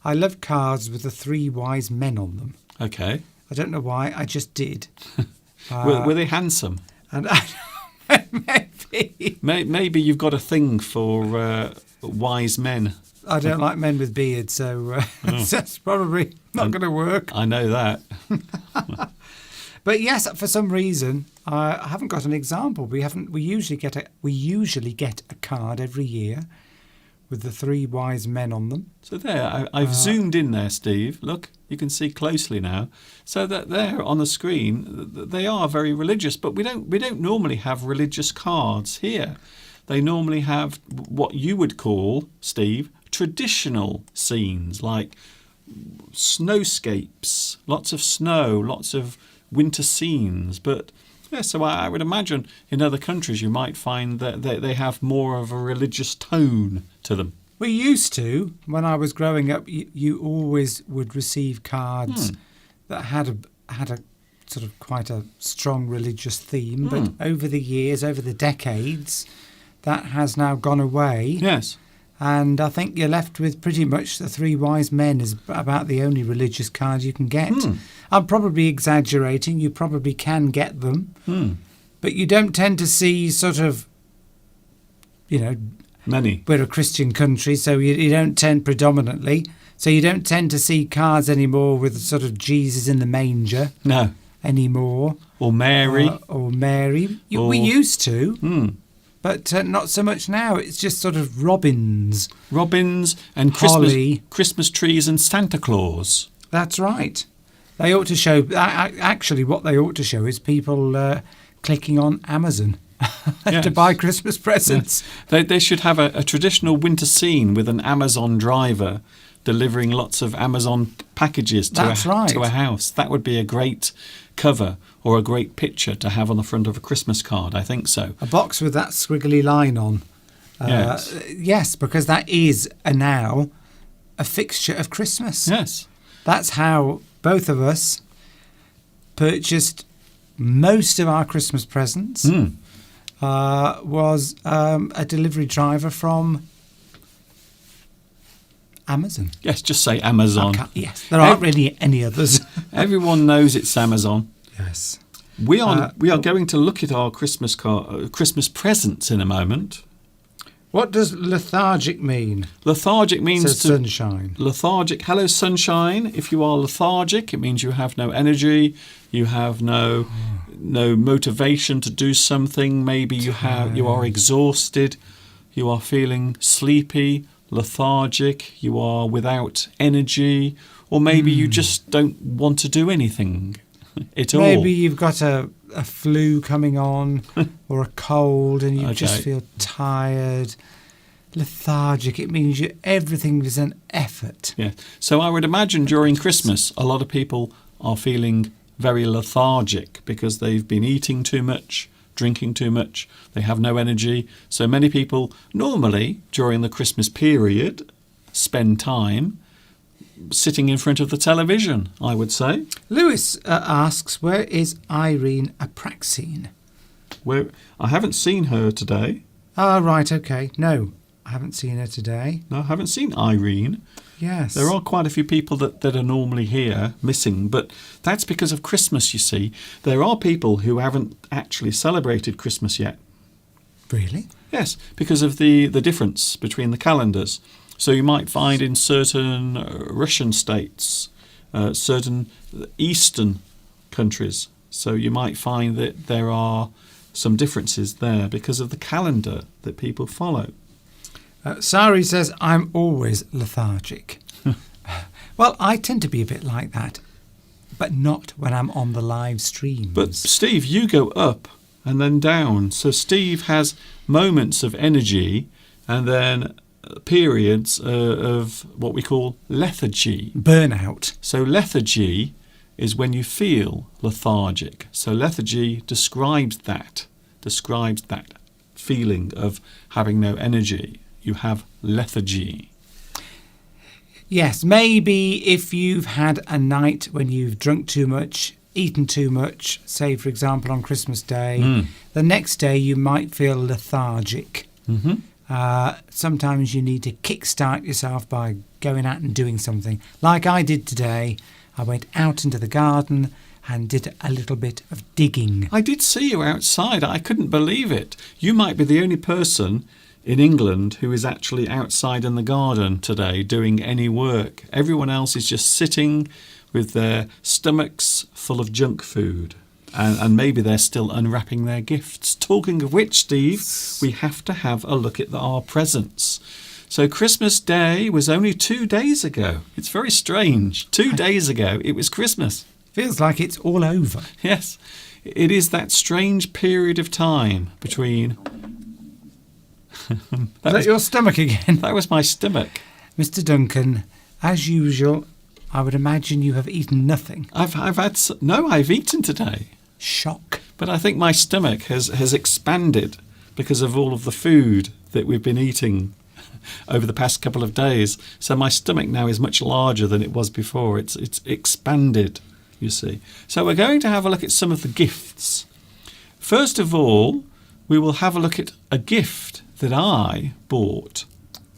I loved cards with the 3 wise men on them. Okay. I don't know why. I just did. Were they handsome? And maybe. Maybe you've got a thing for wise men. I don't like men with beards, so that's probably not going to work. I know that. But yes, for some reason, I haven't got an example. We usually get a card every year with the 3 wise men on them. So there, I've zoomed in there, Steve. Look, you can see closely now. So that there on the screen, they are very religious, but we don't normally have religious cards here. They normally have what you would call, Steve, traditional scenes like snowscapes, lots of snow, lots of winter scenes. But yeah, so I would imagine in other countries you might find that they have more of a religious tone to them. We used to, when I was growing up, you always would receive cards that had a sort of quite a strong religious theme. But over the years, over the decades, that has now gone away. Yes. And I think you're left with pretty much the 3 wise men is about the only religious card you can get. I'm probably exaggerating. You probably can get them. But you don't tend to see sort of, Many. We're a Christian country, so you don't tend predominantly. So you don't tend to see cards anymore with sort of Jesus in the manger. No. Anymore. Or Mary. We used to. But not so much now. It's just sort of robins. Robins and Christmas trees and Santa Claus. That's right. They ought to show... Actually, what they ought to show is people clicking on Amazon to buy Christmas presents. Yeah. They should have a traditional winter scene with an Amazon driver delivering lots of Amazon packages to a house. That would be a great cover or a great picture to have on the front of a Christmas card. I think so. A box with that squiggly line on. Yes, because that is now a fixture of Christmas. Yes. That's how both of us purchased most of our Christmas presents. Was a delivery driver from Amazon. Yes, just say Amazon. Yes, there aren't really any others. Everyone knows it's Amazon. Yes. We are going to look at our Christmas presents in a moment. What does lethargic mean? Lethargic means sunshine. Lethargic. Hello, sunshine. If you are lethargic, it means you have no energy. You have no motivation to do something. Maybe you are exhausted. You are feeling sleepy, lethargic, you are without energy, or maybe you just don't want to do anything at all. Maybe you've got a flu coming on or a cold and you just feel tired, lethargic. It means everything is an effort. Yeah. So I would imagine during Christmas, a lot of people are feeling very lethargic because they've been eating too much, drinking too much, they have no energy. So many people normally during the Christmas period spend time sitting in front of the television, I would say. Lewis asks, where is Irene Apraxine? I haven't seen her today. Ah, right, okay. No, I haven't seen her today. No, I haven't seen Irene. Yes. There are quite a few people that are normally here missing, but that's because of Christmas, you see. There are people who haven't actually celebrated Christmas yet. Really? Yes, because of the difference between the calendars. So you might find in certain Russian states, certain Eastern countries, so you might find that there are some differences there because of the calendar that people follow. Sari says, I'm always lethargic. Well, I tend to be a bit like that, but not when I'm on the live streams. But Steve, you go up and then down. So Steve has moments of energy and then periods of what we call lethargy. Burnout. So lethargy is when you feel lethargic. So lethargy describes that feeling of having no energy. You have lethargy. Yes, maybe if you've had a night when you've drunk too much, eaten too much, say for example on Christmas Day, the next day you might feel lethargic. Sometimes you need to kickstart yourself by going out and doing something. Like I did today, I went out into the garden and did a little bit of digging. I did see you outside. I couldn't believe it. You might be the only person in England who is actually outside in the garden today doing any work. Everyone else is just sitting with their stomachs full of junk food. And maybe they're still unwrapping their gifts. Talking of which, Steve, we have to have a look at our presents. So Christmas Day was only 2 days ago. It's very strange. 2 days ago, it was Christmas. Feels like it's all over. Yes. It is that strange period of time between... Is that your stomach again? That was my stomach. Mr. Duncan, as usual, I would imagine you have eaten nothing. I've eaten today. Shock. But I think my stomach has expanded because of all of the food that we've been eating over the past couple of days. So my stomach now is much larger than it was before. It's expanded, you see. So we're going to have a look at some of the gifts. First of all, we will have a look at a gift that I bought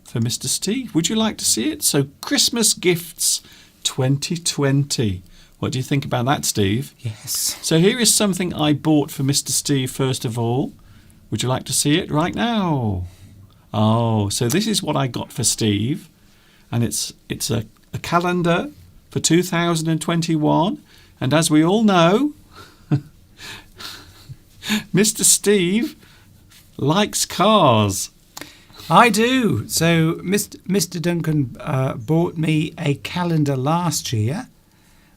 for Mr. Steve. Would you like to see it? So Christmas gifts 2020. What do you think about that, Steve? Yes. So here is something I bought for Mr. Steve first of all. Would you like to see it right now? Oh, so this is what I got for Steve. And it's a calendar for 2021. And as we all know, Mr. Steve likes cars. I do. So Mr. Duncan bought me a calendar last year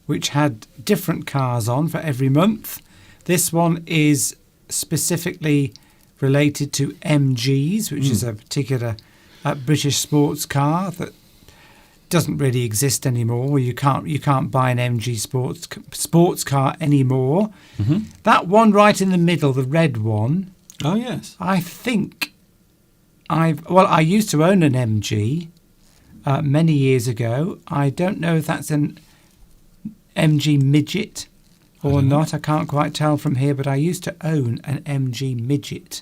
which had different cars on for every month. This one is specifically related to MGs, which is a particular British sports car that doesn't really exist anymore. You can't buy an MG sports car anymore. That one right in the middle, the red one. Oh yes. I think I used to own an MG many years ago. I don't know if that's an MG midget or not. I can't quite tell from here, but I used to own an MG midget.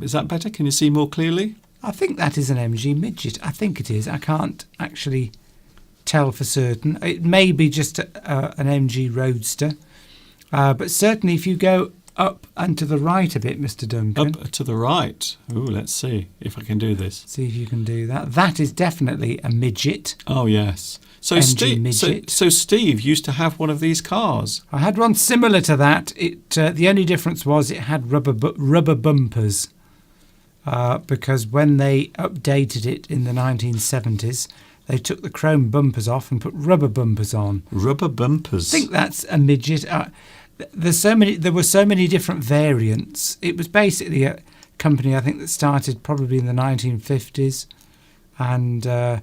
Is that better? Can you see more clearly? I think that is an MG midget. I think it is. I can't actually tell for certain. It may be just an MG Roadster. But certainly if you go up and to the right a bit, Mr. Duncan. Up to the right. Ooh, let's see if I can do this. See if you can do that. That is definitely a midget. Oh, yes. So Steve used to have one of these cars. I had one similar to that. The only difference was it had rubber bumpers. because when they updated it in the 1970s, they took the chrome bumpers off and put rubber bumpers on. Rubber bumpers. I think that's a midget. There were so many different variants. It was basically a company, I think, that started probably in the 1950s, and there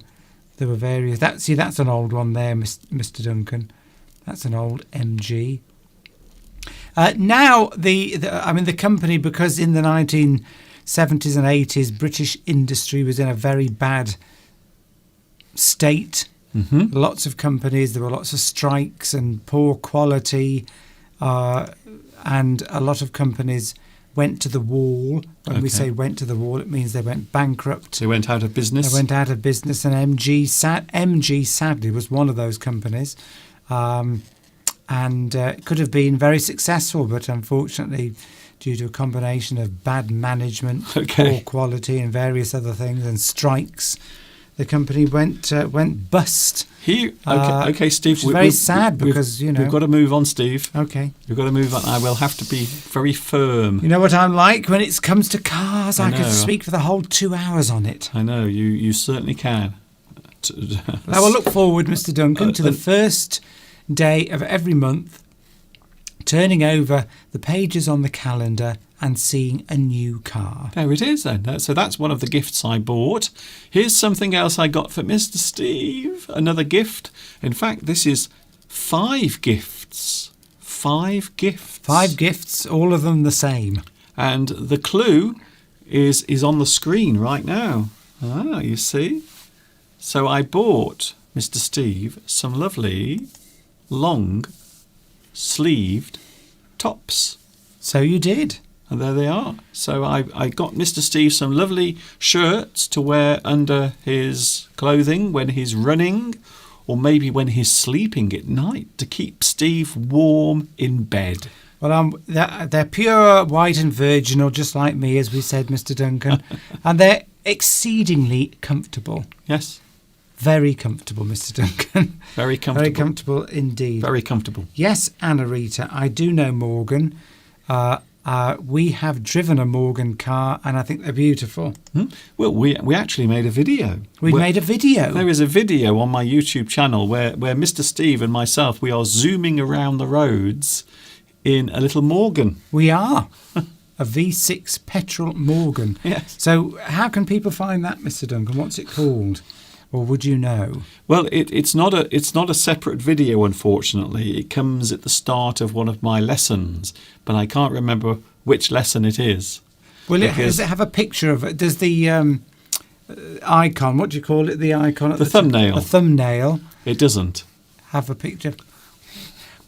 were various. That's an old one there, Mr. Duncan. That's an old MG. Now the company, because in the 1970s and 80s, British industry was in a very bad state. Mm-hmm. Lots of companies, there were lots of strikes and poor quality, and a lot of companies went to the wall. When we say went to the wall, it means they went bankrupt. They went out of business. They went out of business, and MG sadly was one of those companies, and it could have been very successful, but unfortunately, due to a combination of bad management, poor quality, and various other things, and strikes, the company went bust. Okay, Steve. Which is very sad because, we've got to move on, Steve. Okay. We've got to move on. I will have to be very firm. You know what I'm like when it comes to cars? I could speak for the whole 2 hours on it. I know, you certainly can. I will look forward, Mr. Duncan, to the first day of every month, turning over the pages on the calendar and seeing a new car. There it is then. So that's one of the gifts I bought. Here's something else I got for Mr. Steve. Another gift. In fact, this is 5 gifts. 5 gifts. 5 gifts, all of them the same. And the clue is on the screen right now. Ah, you see? So I bought Mr. Steve some lovely long sleeved tops. So you did. And there they are. So I got Mr. Steve some lovely shirts to wear under his clothing when he's running, or maybe when he's sleeping at night, to keep Steve warm in bed. Well, they're pure white and virginal, just like me, as we said, Mr. Duncan. And they're exceedingly comfortable. Yes. Very comfortable, Mr. Duncan. Very comfortable. Very comfortable indeed. Very comfortable. Yes, Anna Rita, I do know Morgan. We have driven a Morgan car, and I think they're beautiful. Well, we actually made a video. We made a video. There is a video on my YouTube channel where Mr. Steve and myself, we are zooming around the roads in a little Morgan. We are. A V6 petrol Morgan. Yes. So how can people find that, Mr. Duncan? What's it called? Or would you know? Well, it's not a separate video, unfortunately. It comes at the start of one of my lessons, but I can't remember which lesson it is. Well, does it have a picture of it? Does the icon, what do you call it, the icon? At the thumbnail. The thumbnail. It doesn't. Have a picture.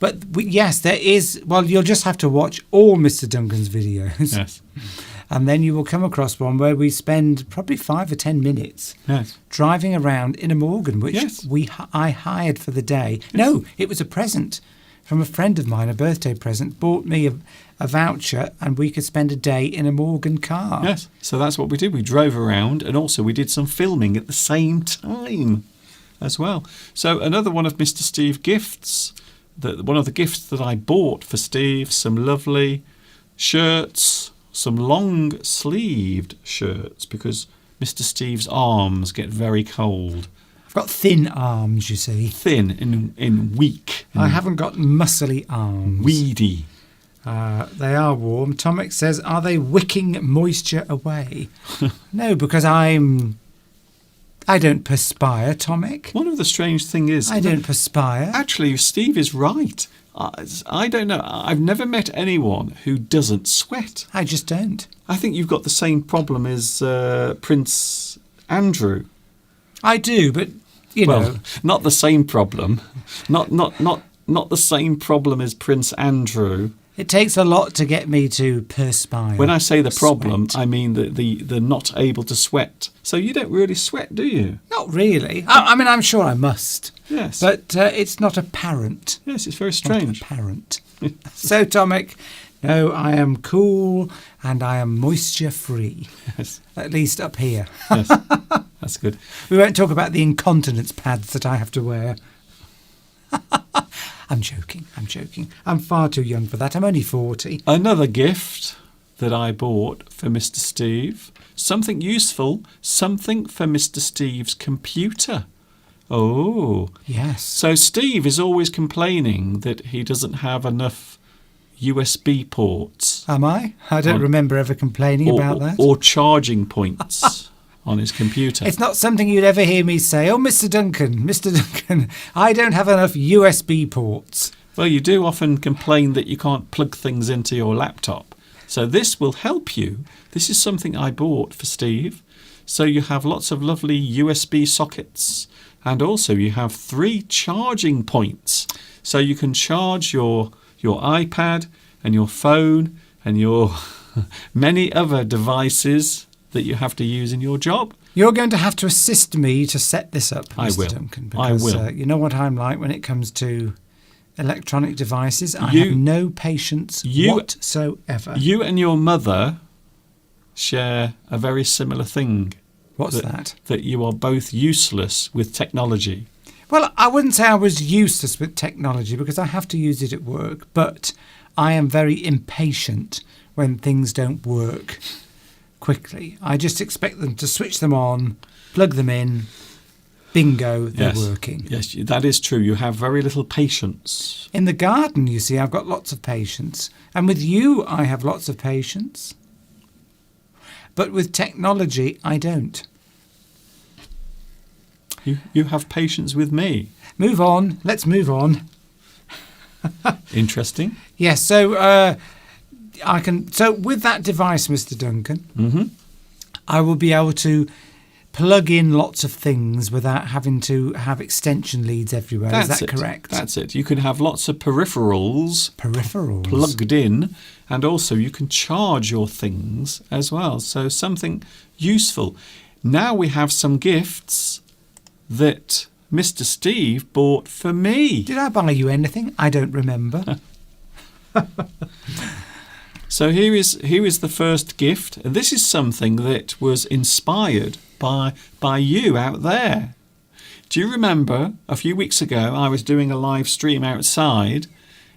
But yes, there is. Well, you'll just have to watch all Mr. Duncan's videos. Yes. And then you will come across one where we spend probably 5 or 10 minutes driving around in a Morgan, which I hired for the day. Yes. No, it was a present from a friend of mine, a birthday present, bought me a voucher, and we could spend a day in a Morgan car. Yes, so that's what we did. We drove around, and also we did some filming at the same time as well. So another one of Mr. Steve's gifts, one of the gifts that I bought for Steve, some lovely shirts, some long-sleeved shirts, because Mr. Steve's arms get very cold. I've got thin arms, you see. Thin and weak. I haven't got muscly arms. Weedy. They are warm. Tomic says, are they wicking moisture away? No, because I don't perspire, Tomic. One of the strange things is... I don't perspire. Actually, Steve is right. I don't know. I've never met anyone who doesn't sweat. I just don't. I think you've got the same problem as Prince Andrew. I do, but you know, not the same problem. Not the same problem as Prince Andrew. It takes a lot to get me to perspire. When I say the problem, I mean the not able to sweat. So you don't really sweat, do you? Not really. I mean, I'm sure I must. Yes. But it's not apparent. Yes, it's very strange. Not apparent. So, Tomic, no, I am cool and I am moisture-free. Yes. At least up here. Yes, that's good. We won't talk about the incontinence pads that I have to wear. I'm joking. I'm far too young for that. I'm only 40. Another gift that I bought for Mr. Steve. Something useful, something for Mr. Steve's computer. Oh. Yes. So Steve is always complaining that he doesn't have enough USB ports. Am I? I don't remember ever complaining about that. Or charging points on his computer. It's not something you'd ever hear me say, "Oh, Mr. Duncan, I don't have enough USB ports." Well, you do often complain that you can't plug things into your laptop. So this will help you. This is something I bought for Steve. So you have lots of lovely USB sockets. And also you have 3 charging points. So you can charge your iPad and your phone and your many other devices that you have to use in your job. You're going to have to assist me to set this up, Mr. Duncan. Because, I will. You know what I'm like when it comes to electronic devices. I have no patience whatsoever. You and your mother share a very similar thing. What's that? That you are both useless with technology. Well, I wouldn't say I was useless with technology because I have to use it at work, but I am very impatient when things don't work quickly. I just expect them to switch them on, plug them in, bingo, they're working. Yes, that is true. You have very little patience. In the garden, you see, I've got lots of patience. And with you, I have lots of patience. But with technology, I don't. You have patience with me. Move on. Let's move on. Interesting. Yes, so I can. So with that device, Mr. Duncan, I will be able to plug in lots of things without having to have extension leads everywhere. Is that correct? That's it. You can have lots of peripherals plugged in, and also you can charge your things as well. So something useful. Now we have some gifts that Mr. Steve bought for me. Did I buy you anything? I don't remember. So here is the first gift. And this is something that was inspired by you out there. Do you remember a few weeks ago I was doing a live stream outside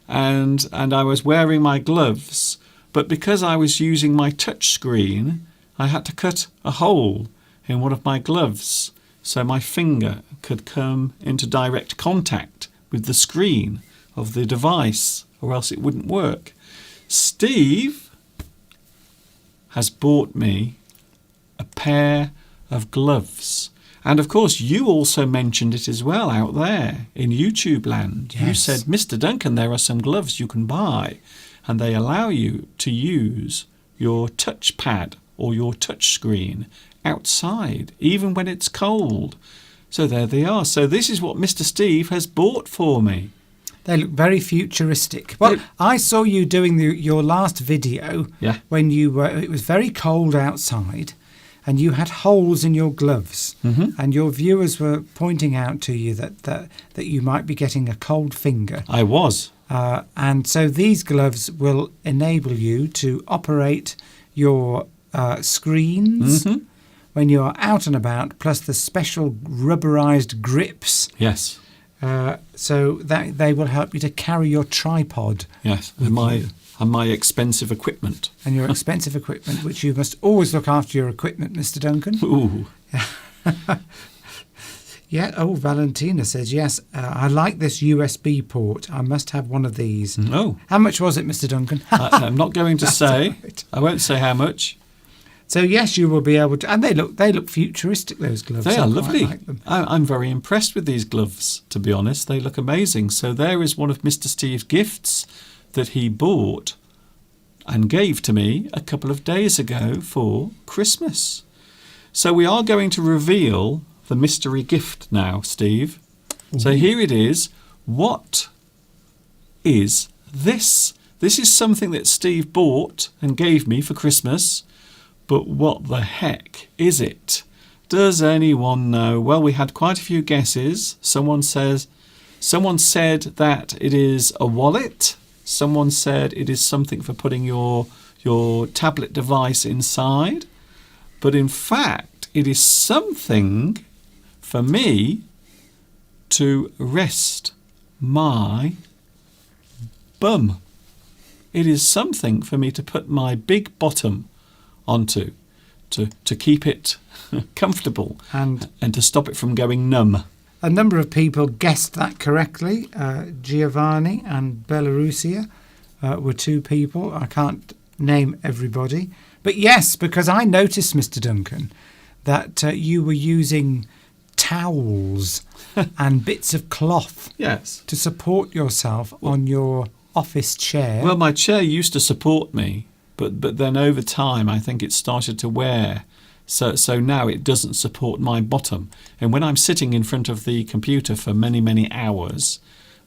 and I was wearing my gloves, but because I was using my touch screen, I had to cut a hole in one of my gloves so my finger could come into direct contact with the screen of the device, or else it wouldn't work. Steve has bought me a pair of gloves. And of course, you also mentioned it as well out there in YouTube land. Yes. You said, Mr. Duncan, there are some gloves you can buy, and they allow you to use your touchpad or your touch screen outside, even when it's cold. So there they are. So this is what Mr. Steve has bought for me. They look very futuristic. Well, I saw you doing your last video when it was very cold outside and you had holes in your gloves. And your viewers were pointing out to you that you might be getting a cold finger. I was. And so these gloves will enable you to operate your screens when you're out and about, plus the special rubberized grips. Yes. So that they will help you to carry your tripod. Yes, and my expensive equipment. And your expensive equipment, which you must always look after your equipment, Mr. Duncan. Ooh. Yeah. Oh, Valentina says, yes, I like this USB port. I must have one of these. Oh. How much was it, Mr. Duncan? I'm not going to say. Right. I won't say how much. So yes, you will be able to, and they look futuristic. Those gloves. They are lovely. Like them. I'm very impressed with these gloves. To be honest, they look amazing. So there is one of Mr. Steve's gifts that he bought and gave to me a couple of days ago for Christmas. So we are going to reveal the mystery gift now, Steve. Ooh. So here it is. What is this? This is something that Steve bought and gave me for Christmas. But what the heck is it? Does anyone know? Well, we had quite a few guesses. Someone said that it is a wallet. Someone said it is something for putting your tablet device inside. But in fact, it is something for me to rest my bum. it is something for me to put my big bottom onto to keep it comfortable and to stop it from going numb. A number of people guessed that correctly. Giovanni and Belarusia were two people. I can't name everybody. But yes, because I noticed, Mr. Duncan, that you were using towels and bits of cloth to support yourself on your office chair. Well, my chair used to support me, but then over time I think it started to wear. So now it doesn't support my bottom. And when I'm sitting in front of the computer for many, many hours,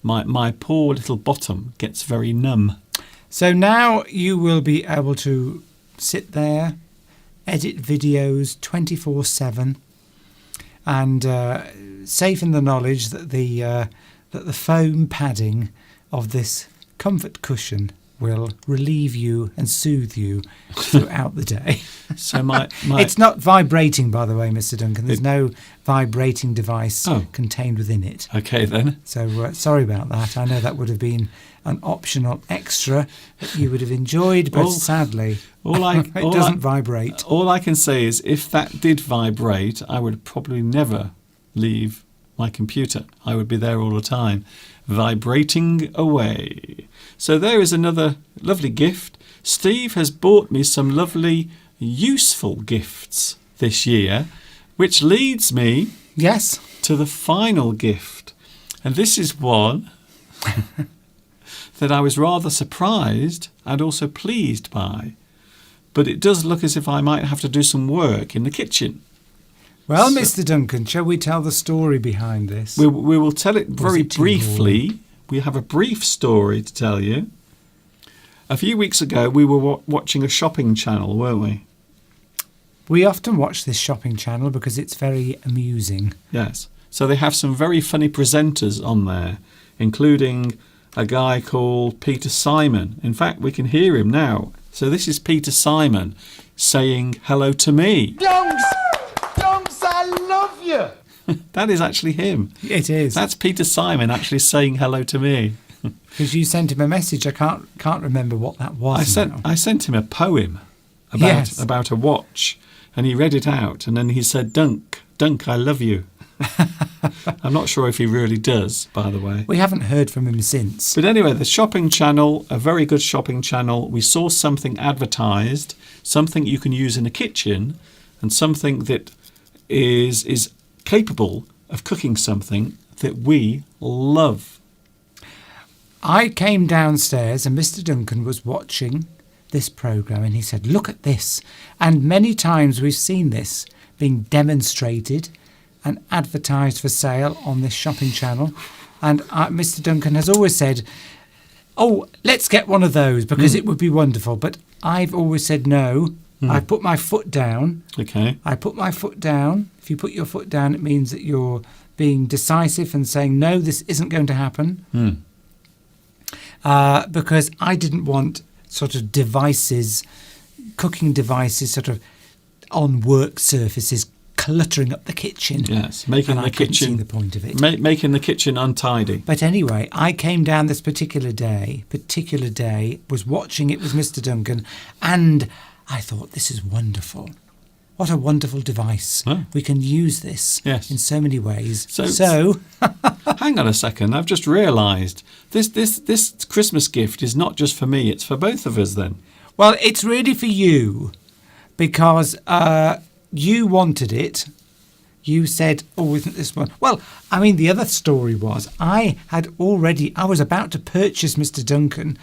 my poor little bottom gets very numb. So now you will be able to sit there, edit videos 24/7, and safe in the knowledge that the foam padding of this comfort cushion will relieve you and soothe you throughout the day. So my it's not vibrating, by the way, Mr. Duncan. There's no vibrating device contained within it. Okay, then. So sorry about that. I know that would have been an optional extra that you would have enjoyed, but sadly, it doesn't vibrate. All I can say is if that did vibrate, I would probably never leave my computer. I would be there all the time, vibrating away. So there is another lovely gift. Steve has bought me some lovely, useful gifts this year, which leads me to the final gift. And this is one that I was rather surprised and also pleased by. But it does look as if I might have to do some work in the kitchen. Well, Mr. Duncan, shall we tell the story behind this? We will tell it very briefly. We have a brief story to tell you. A few weeks ago, we were watching a shopping channel, weren't we? We often watch this shopping channel because it's very amusing. Yes. So they have some very funny presenters on there, including a guy called Peter Simon. In fact, we can hear him now. So this is Peter Simon saying hello to me. Dunks, I love you. That is actually him. It is. That's Peter Simon actually saying hello to me. Because you sent him a message. I can't remember what that was. I sent him a poem about a watch, and he read it out, and then he said, Dunk, I love you. I'm not sure if he really does, by the way. We haven't heard from him since. But anyway, the shopping channel, a very good shopping channel. We saw something advertised, something you can use in a kitchen, and something that is capable of cooking something that we love. I came downstairs and Mr. Duncan was watching this programme and he said, look at this. And many times we've seen this being demonstrated and advertised for sale on this shopping channel. And Mr. Duncan has always said, oh, let's get one of those because it would be wonderful. But I've always said no. I put my foot down. Okay. I put my foot down. If you put your foot down, it means that you're being decisive and saying, no, this isn't going to happen. Because I didn't want sort of cooking devices, sort of on work surfaces, cluttering up the kitchen. Yes, making the kitchen. See the point of it. Making the kitchen untidy. But anyway, I came down this particular day, was watching it with Mr. Duncan, and I thought, this is wonderful. What a wonderful device. Oh. We can use this in so many ways. So hang on a second. I've just realised this Christmas gift is not just for me. It's for both of us then. Well, it's really for you because you wanted it. You said, oh, isn't this one? Well, I mean, the other story was I was about to purchase Mr. Duncan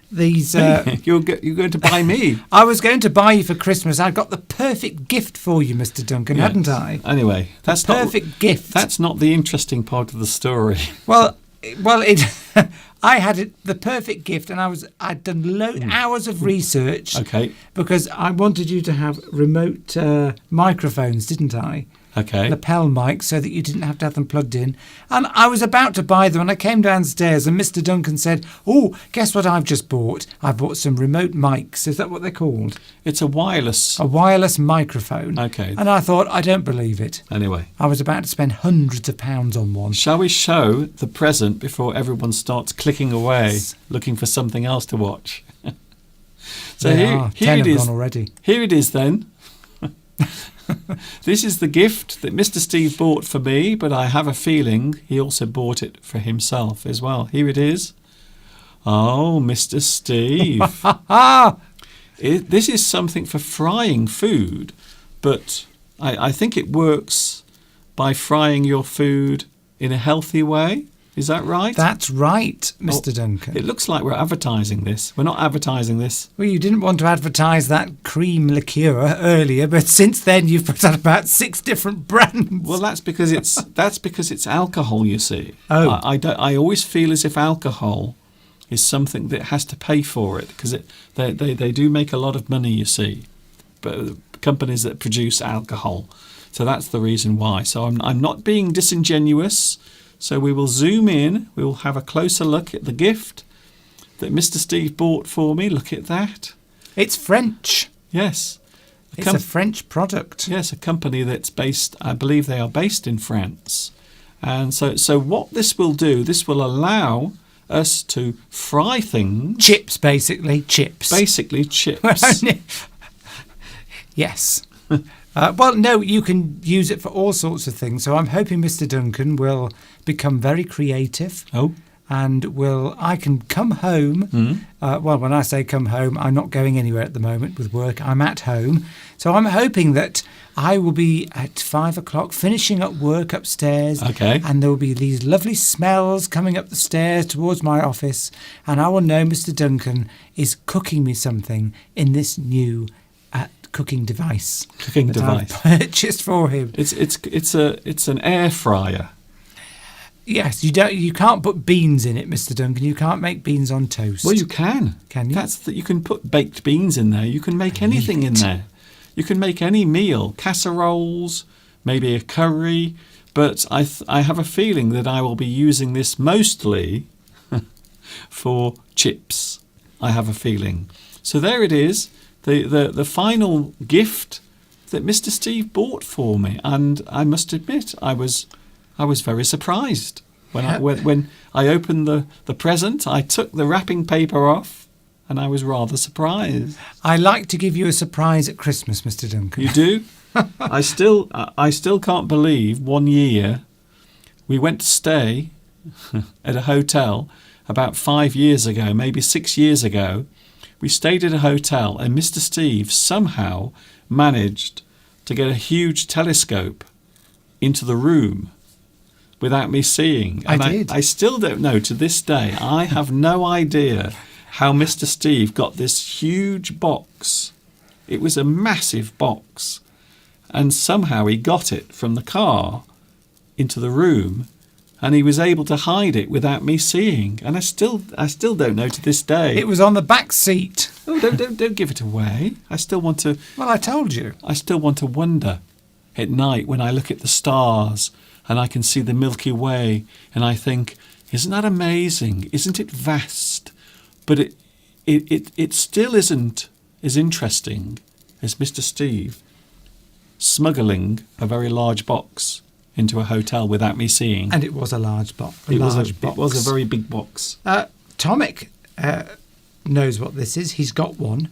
these. You're going to buy me. I was going to buy you for Christmas. I got the perfect gift for you, Mr. Duncan, hadn't I? Anyway, that's the perfect gift. That's not the interesting part of the story. Well, I had the perfect gift, and I'd done hours of research. Okay. Because I wanted you to have remote microphones, didn't I? Okay. Lapel mics, so that you didn't have to have them plugged in. And I was about to buy them, and I came downstairs, and Mr. Duncan said, oh, guess what I've just bought? I bought some remote mics. Is that what they're called? It's a wireless. A wireless microphone. Okay. And I thought, I don't believe it. Anyway. I was about to spend hundreds of pounds on one. Shall we show the present before everyone starts clicking away, looking for something else to watch? So here 10 it have is. gone already. Here it is then. This is the gift that Mr. Steve bought for me, but I have a feeling he also bought it for himself as well. Here it is. Oh, Mr. Steve. This is something for frying food, but I think it works by frying your food in a healthy way. Is that right? That's right, Mr. Duncan. It looks like we're advertising this. We're not advertising this. Well, you didn't want to advertise that cream liqueur earlier, but since then you've put out about 6 different brands. Well, that's because it's alcohol. You see. Oh. I always feel as if alcohol is something that has to pay for it because they do make a lot of money. You see, but companies that produce alcohol. So that's the reason why. So I'm not being disingenuous. So we will zoom in. We will have a closer look at the gift that Mr. Steve bought for me. Look at that. It's French. Yes. It's a French product. Yes, a company that's based, I believe they are based in France. And so what this will do, this will allow us to fry things. Chips, basically. Chips. Basically chips. Yes. Well, no, you can use it for all sorts of things. So I'm hoping Mr. Duncan will become very creative. Oh. And I can come home. Well, when I say come home, I'm not going anywhere at the moment with work. I'm at home. So I'm hoping that I will be at 5 o'clock finishing up work upstairs. Okay. And there will be these lovely smells coming up the stairs towards my office. And I will know Mr. Duncan is cooking me something in this new cooking device. I've purchased for him. It's an air fryer. Yes, you can't put beans in it, Mr. Duncan. You can't make beans on toast. Well, you can. Can you? You can put baked beans in there. You can make anything in there. You can make any meal, casseroles, maybe a curry. But I have a feeling that I will be using this mostly for chips. I have a feeling. So there it is. The final gift that Mr. Steve bought for me, and I must admit I was very surprised when I opened the present. I took the wrapping paper off, and I was rather surprised. I like to give you a surprise at Christmas, Mr. Duncan. You do? I still can't believe 1 year we went to stay at a hotel about 5 years ago, maybe 6 years ago. We stayed at a hotel and Mr. Steve somehow managed to get a huge telescope into the room without me seeing. And I still don't know to this day. I have no idea how Mr. Steve got this huge box. It was a massive box. And somehow he got it from the car into the room. And he was able to hide it without me seeing, and I still don't know to this day. It was on the back seat. Oh, don't give it away. I still want to. Well, I told you. I still want to wonder at night when I look at the stars and I can see the Milky Way, and I think, isn't that amazing? Isn't it vast? But it still isn't as interesting as Mr. Steve smuggling a very large box into a hotel without me seeing. And it was a large box. It was a very big box. Tomic knows what this is. He's got one.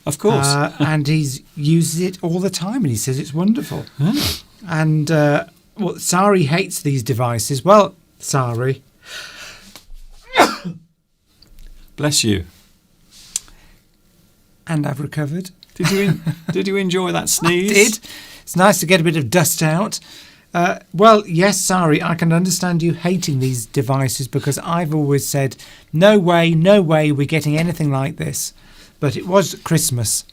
Of course. And he's uses it all the time, and he says it's wonderful. And Sari hates these devices. Well, Sari. Bless you. And I've recovered. Did you enjoy that sneeze? I did. It's nice to get a bit of dust out. Well, yes, Sari, I can understand you hating these devices because I've always said, no way we're getting anything like this. But it was Christmas.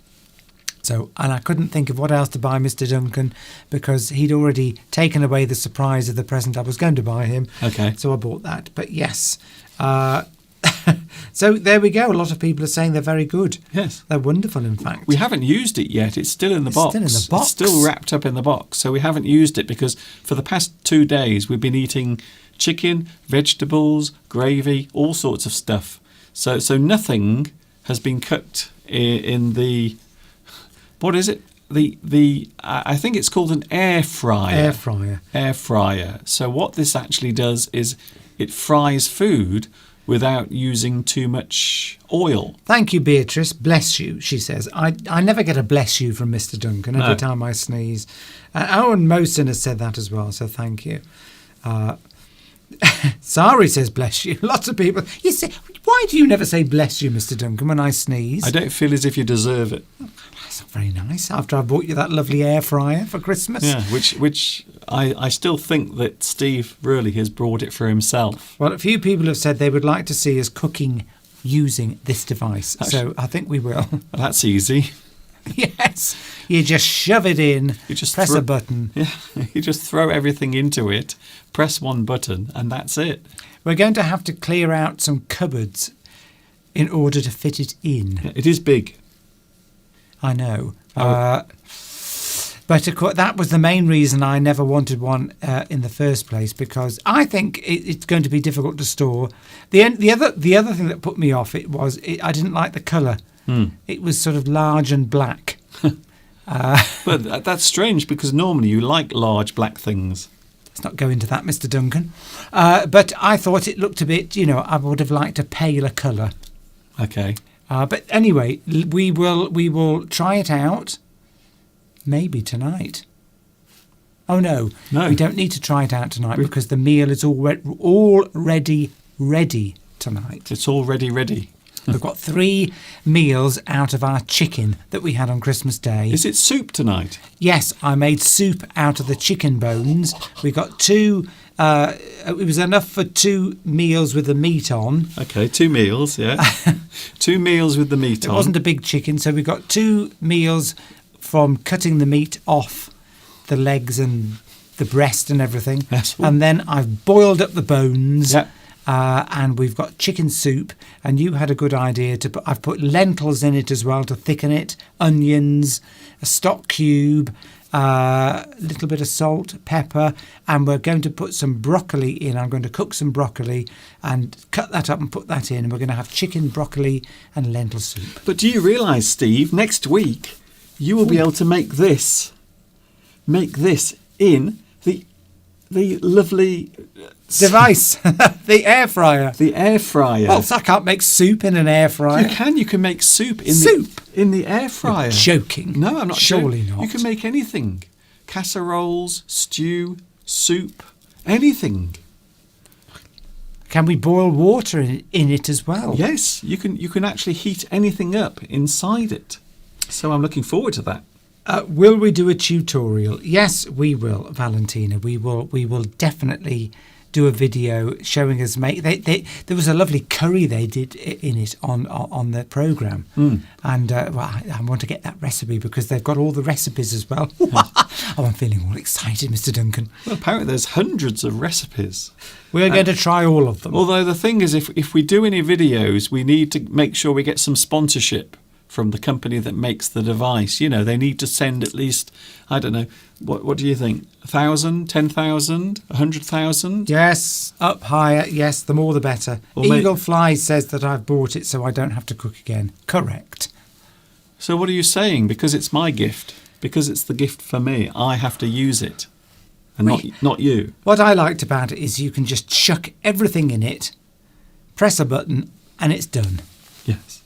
And I couldn't think of what else to buy Mr. Duncan because he'd already taken away the surprise of the present I was going to buy him. Okay. So I bought that. But yes. So there we go. A lot of people are saying they're very good. Yes. They're wonderful, in fact. We haven't used it yet. It's still in the box. It's still wrapped up in the box. So we haven't used it because for the past 2 days we've been eating chicken, vegetables, gravy, all sorts of stuff. So nothing has been cooked in the... What is it? I think it's called an air fryer. Air fryer. So what this actually does is it fries food without using too much oil. Thank you, Beatrice. Bless you, she says. I never get a bless you from Mr. Duncan every No. time I sneeze. And Mosin has said that as well, so thank you. Sari says bless you. Lots of people. You say, why do you never say bless you, Mr. Duncan, when I sneeze? I don't feel as if you deserve it. That's not very nice. After I bought you that lovely air fryer for Christmas. Yeah, which I still think that Steve really has brought it for himself. Well, a few people have said they would like to see us cooking using this device. So I think we will. That's easy. Yes. You just shove it in, You just press a button. Yeah, you just throw everything into it, press one button, and that's it. We're going to have to clear out some cupboards in order to fit it in. Yeah, it is big. I know. Oh. But of course, that was the main reason I never wanted one in the first place, because I think it's going to be difficult to store. The other thing that put me off I didn't like the colour. It was sort of large and black. But that's strange because normally you like large black things. Let's not go into that, Mr. Duncan. But I thought it looked a bit, I would have liked a paler colour. Okay. But anyway, we will try it out. Maybe tonight. Oh no, we don't need to try it out tonight because the meal is already ready tonight. It's already ready. We've got 3 meals out of our chicken that we had on Christmas Day. Is it soup tonight? Yes, I made soup out of the chicken bones. We got 2. It was enough for 2 meals with the meat on. Okay, 2 meals, yeah. 2 meals with the meat on. It wasn't a big chicken, so we got 2 meals from cutting the meat off the legs and the breast and everything. Yes. And then I've boiled up the bones. Yeah. And we've got chicken soup, and you had a good idea I've put lentils in it as well to thicken it, onions, a stock cube, a little bit of salt, pepper, and we're going to put some broccoli in. I'm going to cook some broccoli and cut that up and put that in, and we're going to have chicken, broccoli and lentil soup. But do you realise, Steve, next week you will be able to make this in the lovely device, the air fryer. The air fryer. Well, so I can't make soup in an air fryer. You can make soup in the air fryer. You're joking. No, I'm not. Surely not. You can make anything. Casseroles, stew, soup, anything. Can we boil water in it as well? Yes, you can actually heat anything up inside it. So I'm looking forward to that. Will we do a tutorial? Yes, we will, Valentina. We will definitely do a video showing us make. There was a lovely curry they did in it on the programme, and I want to get that recipe because they've got all the recipes as well. Oh, I'm feeling all excited, Mr. Duncan. Well, apparently there's hundreds of recipes. We're going to try all of them. Although the thing is, if we do any videos, we need to make sure we get some sponsorship from the company that makes the device. They need to send at least, I don't know, what do you think? 1,000, 10,000, 100,000? Yes, up higher. Yes, the more the better. Eagle Fly says that I've bought it so I don't have to cook again. Correct. So what are you saying? Because it's my gift, because it's the gift for me, I have to use it, and not you. What I liked about it is you can just chuck everything in it, press a button, and it's done. Yes.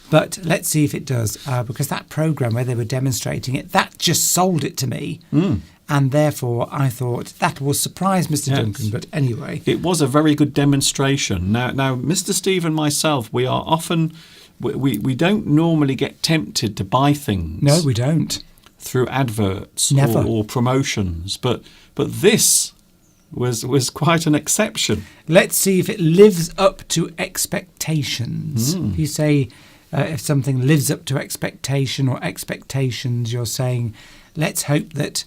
But let's see if it does, because that programme where they were demonstrating it, that just sold it to me. And therefore, I thought that will surprise Mr. Duncan. But anyway. It was a very good demonstration. Now, Mr. Steve and myself, we are often... We don't normally get tempted to buy things. No, we don't. Through adverts or promotions. But this was quite an exception. Let's see if it lives up to expectations. You say... if something lives up to expectation or expectations, you're saying, let's hope that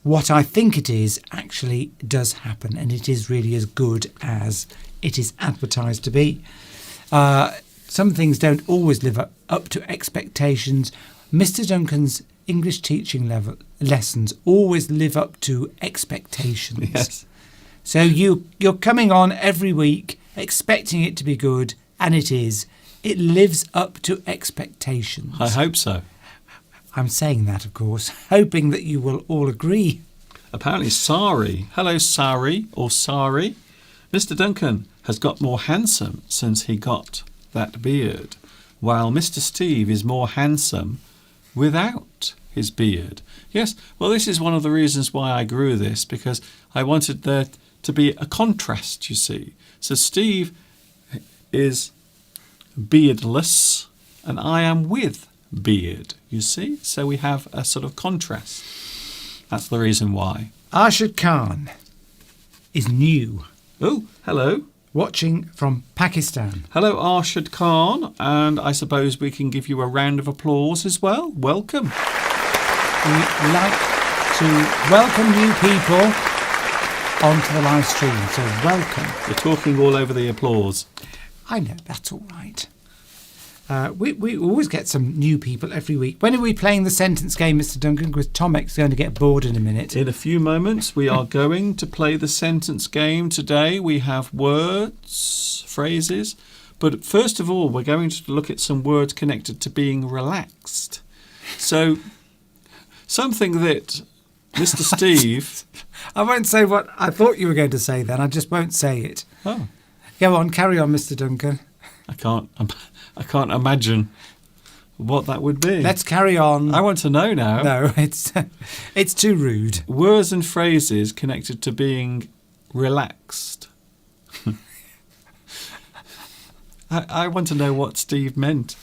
what I think it is actually does happen and it is really as good as it is advertised to be. Some things don't always live up to expectations. Mr. Duncan's English teaching lessons always live up to expectations. Yes. So you're coming on every week expecting it to be good, and it is. It lives up to expectations. I hope so. I'm saying that, of course, hoping that you will all agree. Apparently Sari, hello Sari or Sari, Mr. Duncan has got more handsome since he got that beard, while Mr. Steve is more handsome without his beard. Yes, well, this is one of the reasons why I grew this, because I wanted there to be a contrast, you see. So Steve is beardless and I am with beard, you see. So we have a sort of contrast. That's the reason why. Arshad Khan is new. Oh, hello. Watching from Pakistan. Hello, Arshad Khan, and I suppose we can give you a round of applause as well. Welcome. We like to welcome new people onto the live stream, so welcome. You're talking all over the applause. I know, that's all right. We always get some new people every week. When are we playing the sentence game, Mr. Duncan? Because Tomek's going to get bored in a minute. In a few moments, we are going to play the sentence game. Today we have words, phrases. But first of all, we're going to look at some words connected to being relaxed. So, something that Mr. Steve... I won't say what I thought you were going to say then. I just won't say it. Oh. Go on, carry on, Mr. Duncan. I can't imagine what that would be. Let's carry on. I want to know now. No, it's too rude. Words and phrases connected to being relaxed. I want to know what Steve meant.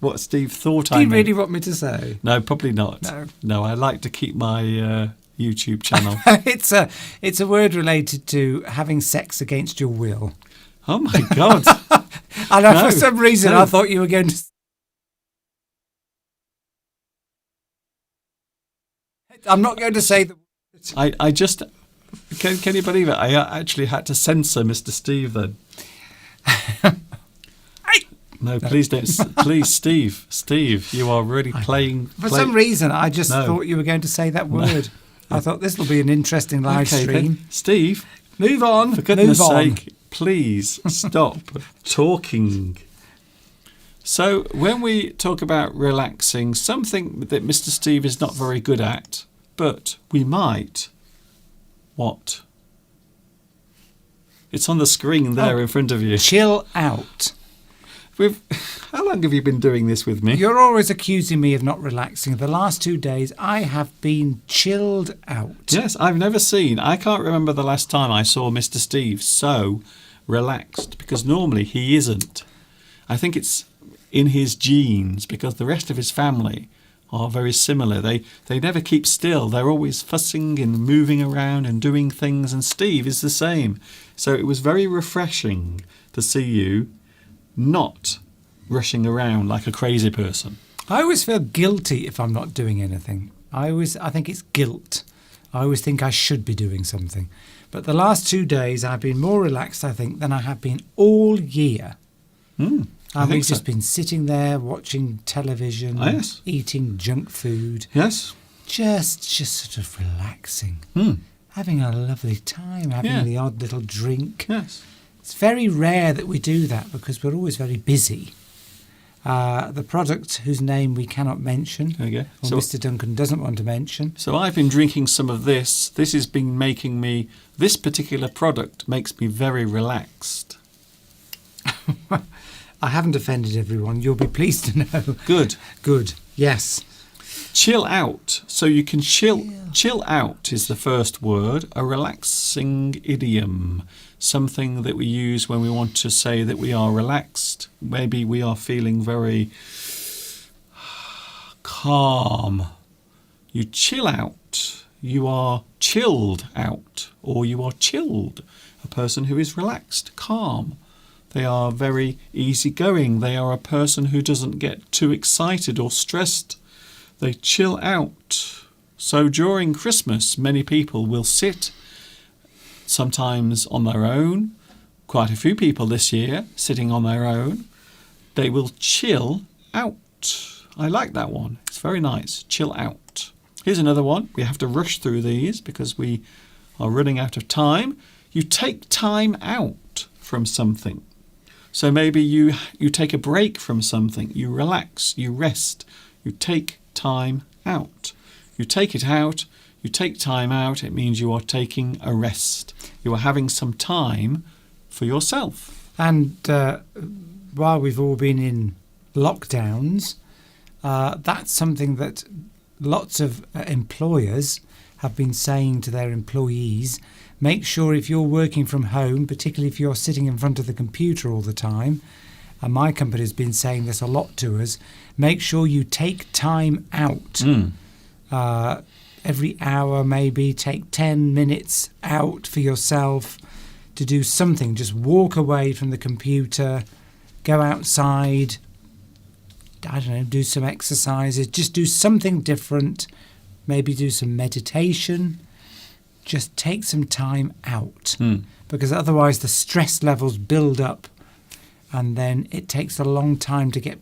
What Steve thought I meant. Do you really want me to say? No, probably not. No, I like to keep my YouTube channel. It's a word related to having sex against your will. Oh my God. I know, for some reason I thought you were going to... I'm not going to say that... I just... Can you believe it? I actually had to censor Mr. Steve then. No, please don't. Please, Steve, you are really playing... For some reason, I just thought you were going to say that word. No. I thought this will be an interesting live stream. Then. Steve. Move on. For goodness sake, please stop talking. So when we talk about relaxing, something that Mr. Steve is not very good at, but we might... What? It's on the screen there in front of you. Chill out. How long have you been doing this with me? You're always accusing me of not relaxing. The last 2 days, I have been chilled out. Yes, I can't remember the last time I saw Mr. Steve so relaxed, because normally he isn't. I think it's in his genes, because the rest of his family are very similar. They never keep still. They're always fussing and moving around and doing things, and Steve is the same. So it was very refreshing to see you not rushing around like a crazy person. I always feel guilty if I'm not doing anything. I think it's guilt. I always think I should be doing something. But the last 2 days I've been more relaxed, I think, than I have been all year. I've just been sitting there watching television, eating junk food. Yes. Just sort of relaxing. Having a lovely time, having the odd little drink. Yes. It's very rare that we do that because we're always very busy. The product whose name we cannot mention, or Mr. Duncan doesn't want to mention. So I've been drinking some of this. This has been making me, this particular product makes me very relaxed. I haven't offended everyone. You'll be pleased to know. Good. Good. Yes. Chill out. So you can chill out is the first word, a relaxing idiom. Something that we use when we want to say that we are relaxed. Maybe we are feeling very calm. You chill out. You are chilled out, or you are chilled. A person who is relaxed, calm. They are very easygoing. They are a person who doesn't get too excited or stressed. They chill out. So during Christmas, many people will sit sometimes on their own. Quite a few people this year sitting on their own. They will chill out. I like that one. It's very nice. Chill out. Here's another one. We have to rush through these because we are running out of time. You take time out from something. So maybe you take a break from something. You relax. You rest. You take time out. You take it out. You take time out, it means you are taking a rest. You are having some time for yourself. And while we've all been in lockdowns, that's something that lots of employers have been saying to their employees. Make sure if you're working from home, particularly if you're sitting in front of the computer all the time, and my company has been saying this a lot to us, make sure you take time out. Every hour maybe, take 10 minutes out for yourself to do something. Just walk away from the computer, go outside, I don't know, do some exercises, just do something different, maybe do some meditation. Just take some time out, because otherwise the stress levels build up and then it takes a long time to get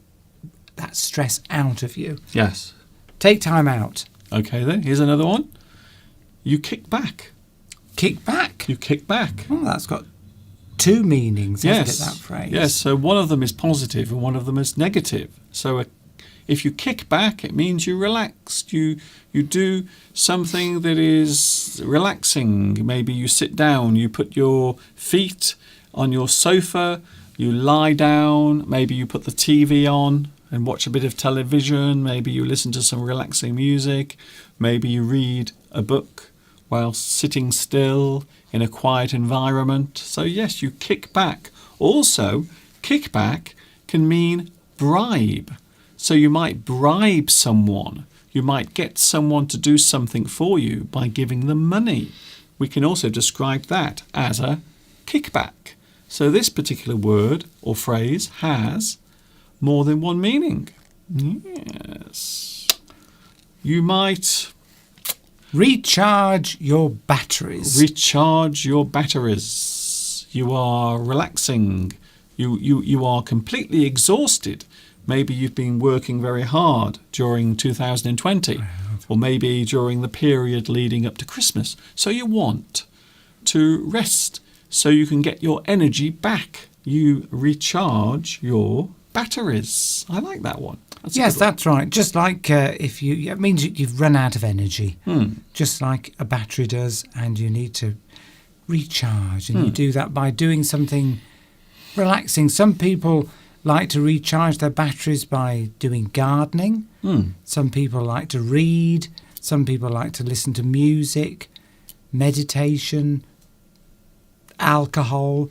that stress out of you. Yes. Take time out. Okay, then. Here's another one. You kick back. Kick back? You kick back. Oh, that's got two meanings, hasn't it, that phrase? Yes, so one of them is positive and one of them is negative. So if you kick back, it means you relaxed. You do something that is relaxing. Maybe you sit down, you put your feet on your sofa, you lie down, maybe you put the TV on and watch a bit of television, maybe you listen to some relaxing music, maybe you read a book while sitting still in a quiet environment. So yes, you kick back. Also, kick back can mean bribe. So you might bribe someone. You might get someone to do something for you by giving them money. We can also describe that as a kickback. So this particular word or phrase has more than one meaning. Yes. You might recharge your batteries. Recharge your batteries. You are relaxing. You are completely exhausted. Maybe you've been working very hard during 2020, or maybe during the period leading up to Christmas. So you want to rest so you can get your energy back. You recharge your batteries. I like that one. Yes, that's right. Just like if you, it means you've run out of energy, just like a battery does, and you need to recharge. And you do that by doing something relaxing. Some people like to recharge their batteries by doing gardening. Some people like to read. Some people like to listen to music, meditation, alcohol.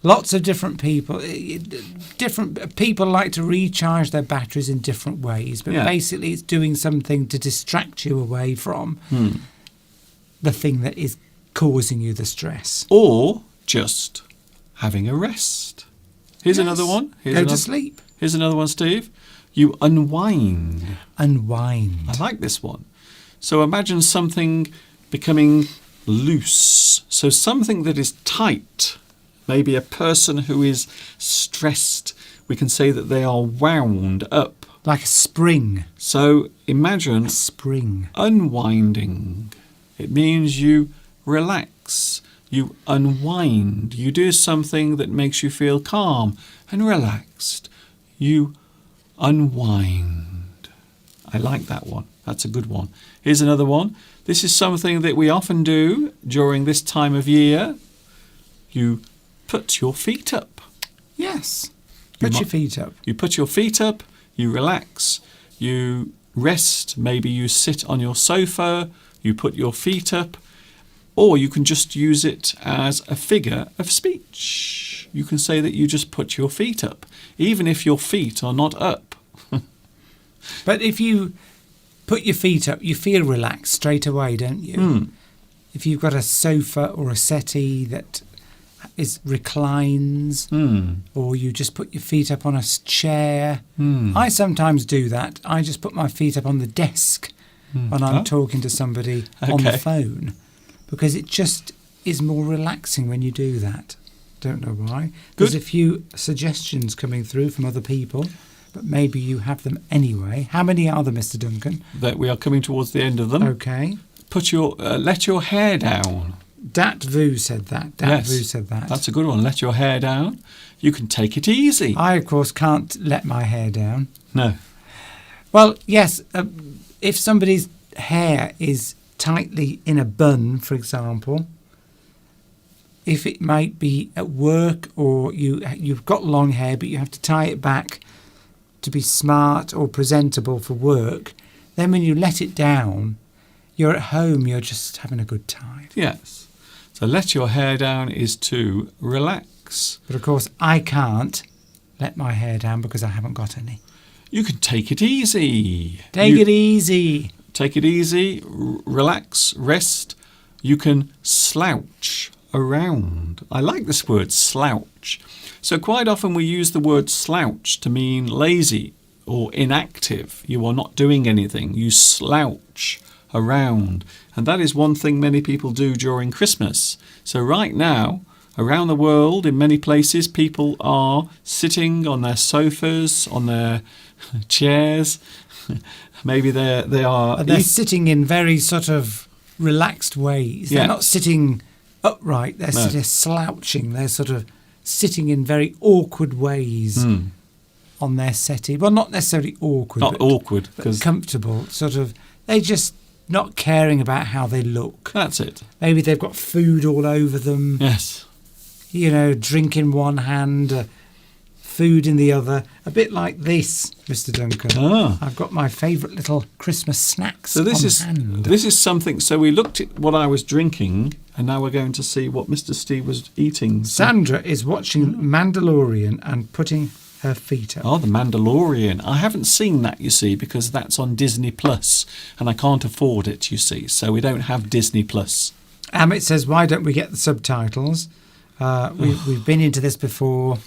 Lots of different people. Different people like to recharge their batteries in different ways. But basically it's doing something to distract you away from the thing that is causing you the stress. Or just having a rest. Here's another one. Go to sleep. Here's another one, Steve. You unwind. Unwind. I like this one. So imagine something becoming loose. So something that is tight. Maybe a person who is stressed. We can say that they are wound up. Like a spring. So imagine a spring. Unwinding. It means you relax. You unwind. You do something that makes you feel calm and relaxed. You unwind. I like that one. That's a good one. Here's another one. This is something that we often do during this time of year. You put your feet up. Yes. Put your feet up. You put your feet up. You relax. You rest. Maybe you sit on your sofa. You put your feet up. Or you can just use it as a figure of speech. You can say that you just put your feet up, even if your feet are not up. But if you put your feet up, you feel relaxed straight away, don't you? If you've got a sofa or a settee that reclines, or you just put your feet up on a chair. I sometimes do that. I just put my feet up on the desk when I'm talking to somebody on the phone. Because it just is more relaxing when you do that. Don't know why. There's a few suggestions coming through from other people, but maybe you have them anyway. How many are there, Mr. Duncan? That we are coming towards the end of them. Okay. Let your hair down. Dat Vu said that. Vu said that. That's a good one. Let your hair down. You can take it easy. I, of course, can't let my hair down. No. Well, yes, if somebody's hair is tightly in a bun, for example, if it might be at work or you've got long hair but you have to tie it back to be smart or presentable for work, then when you let it down, you're at home, you're just having a good time. Yes. So let your hair down is to relax. But of course, I can't let my hair down because I haven't got any. You can take it easy. Take it easy. Take it easy, relax, rest. You can slouch around. I like this word, slouch. So quite often we use the word slouch to mean lazy or inactive. You are not doing anything. You slouch around. And that is one thing many people do during Christmas. So right now, around the world, in many places, people are sitting on their sofas, on their chairs. Maybe they are... They're sitting in very sort of relaxed ways. They're not sitting upright. They're sort of slouching. They're sort of sitting in very awkward ways on their settee. Well, not necessarily awkward. Not awkward. But comfortable. Sort of, they're just not caring about how they look. That's it. Maybe they've got food all over them. Yes. You know, drink in one hand, food in the other. A bit like this, Mr. Duncan. I've got my favourite little Christmas snacks on hand. This is something... So we looked at what I was drinking, and now we're going to see what Mr. Steve was eating. Sandra is watching Mandalorian and putting her feet up. Oh, The Mandalorian. I haven't seen that, you see, because that's on Disney Plus, and I can't afford it, you see, so we don't have Disney Plus. Amit says, why don't we get the subtitles? We've been into this before.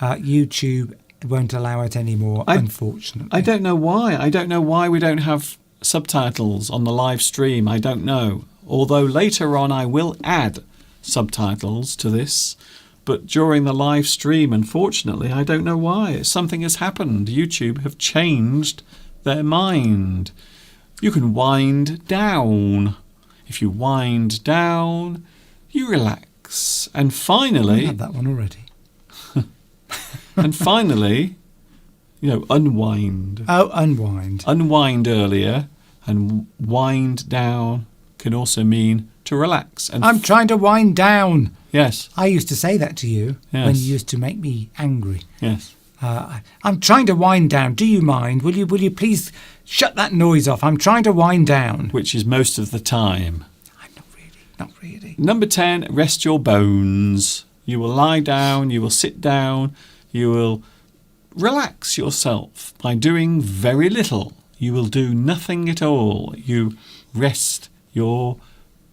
YouTube won't allow it anymore, unfortunately. I don't know why. I don't know why we don't have subtitles on the live stream. I don't know. Although later on I will add subtitles to this. But during the live stream, unfortunately, I don't know why. Something has happened. YouTube have changed their mind. You can wind down. If you wind down, you relax. And finally... I had that one already. And finally, unwind. Oh, unwind. Unwind earlier, and wind down can also mean to relax. And I'm trying to wind down. Yes. I used to say that to you when you used to make me angry. Yes. I'm trying to wind down. Do you mind? Will you please shut that noise off? I'm trying to wind down. Which is most of the time. Not really. Number 10, rest your bones. You will lie down, you will sit down, you will relax yourself by doing very little. You will do nothing at all. You rest your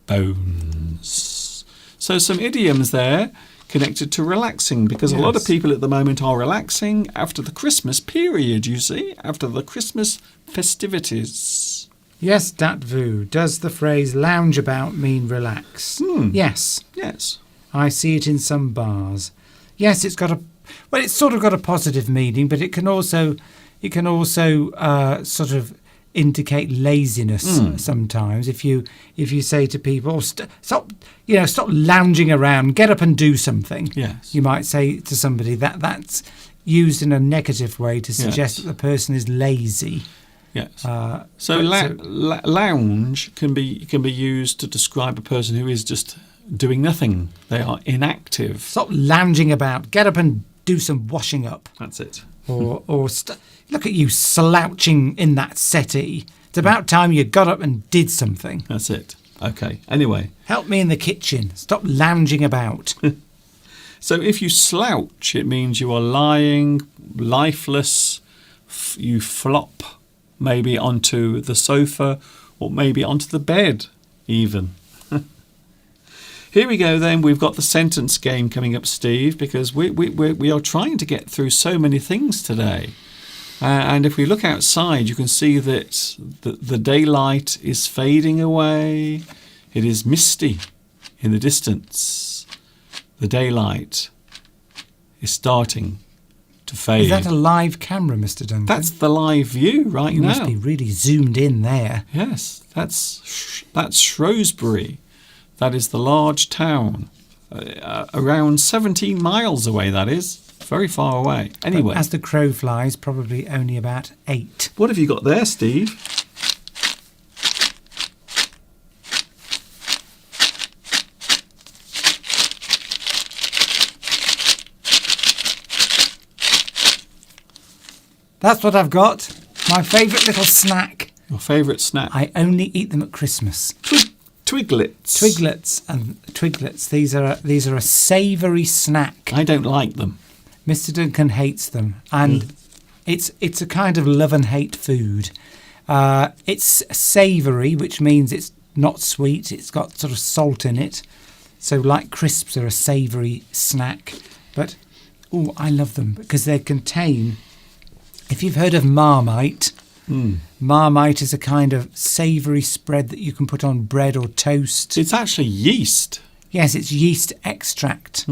bones. So some idioms there connected to relaxing, because a lot of people at the moment are relaxing after the Christmas period, you see, after the Christmas festivities. Yes, Datvu, does the phrase lounge about mean relax? Yes. Yes. I see it in some bars. Yes, it's sort of got a positive meaning, but it can also sort of indicate laziness sometimes. If you say to people, stop lounging around, get up and do something. Yes. You might say to somebody that's used in a negative way to suggest that the person is lazy. Yes. Lounge can be used to describe a person who is just doing nothing. They are inactive. Stop lounging about. Get up and do some washing up. That's it. Or look at you slouching in that settee. It's about time you got up and did something. That's it. Okay. Anyway. Help me in the kitchen. Stop lounging about. So if you slouch, it means you are lying, lifeless. You flop maybe onto the sofa or maybe onto the bed even. Here we go then. We've got the sentence game coming up, Steve, because we are trying to get through so many things today. And if we look outside, you can see that the daylight is fading away. It is misty in the distance. The daylight is starting to fade. Is that a live camera, Mr. Duncan? That's the live view right now. You must be really zoomed in there. Yes, that's Shrewsbury. That is the large town. Around 17 miles away, that is. Very far away. Anyway. But as the crow flies, probably only about 8. What have you got there, Steve? That's what I've got. My favourite little snack. Your favourite snack? I only eat them at Christmas. Twiglets. Twiglets. These are a savoury snack. I don't like them. Mr. Duncan hates them, and it's a kind of love and hate food. It's savoury, which means it's not sweet. It's got sort of salt in it. So like crisps are a savoury snack. But, I love them because they contain, if you've heard of Marmite, Marmite is a kind of savoury spread that you can put on bread or toast. It's actually yeast. Yes, it's yeast extract.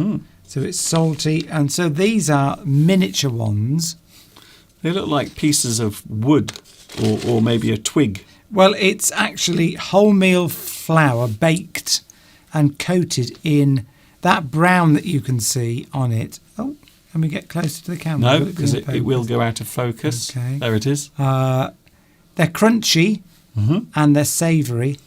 So it's salty. And so these are miniature ones. They look like pieces of wood or maybe a twig. Well, it's actually wholemeal flour baked and coated in that brown that you can see on it. Oh, let me get closer to the camera. No, because it will go out of focus. Okay. There it is. They're crunchy and they're savoury.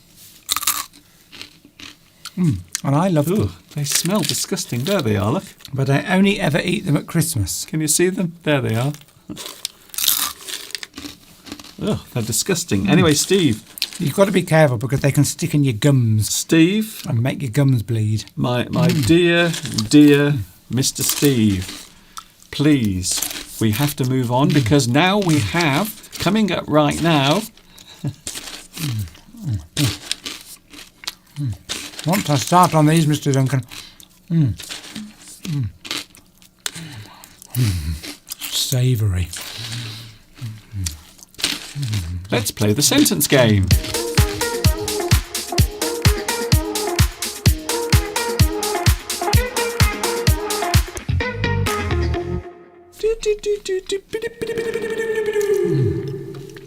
And I love them. They smell disgusting. There they are, look. But I only ever eat them at Christmas. Can you see them? There they are. They're disgusting. Anyway, Steve. You've got to be careful because they can stick in your gums. Steve. And make your gums bleed. My dear Mr. Steve, please, we have to move on because now we have, coming up right now... Once I start on these, Mr. Duncan... Savoury. Let's play the sentence game.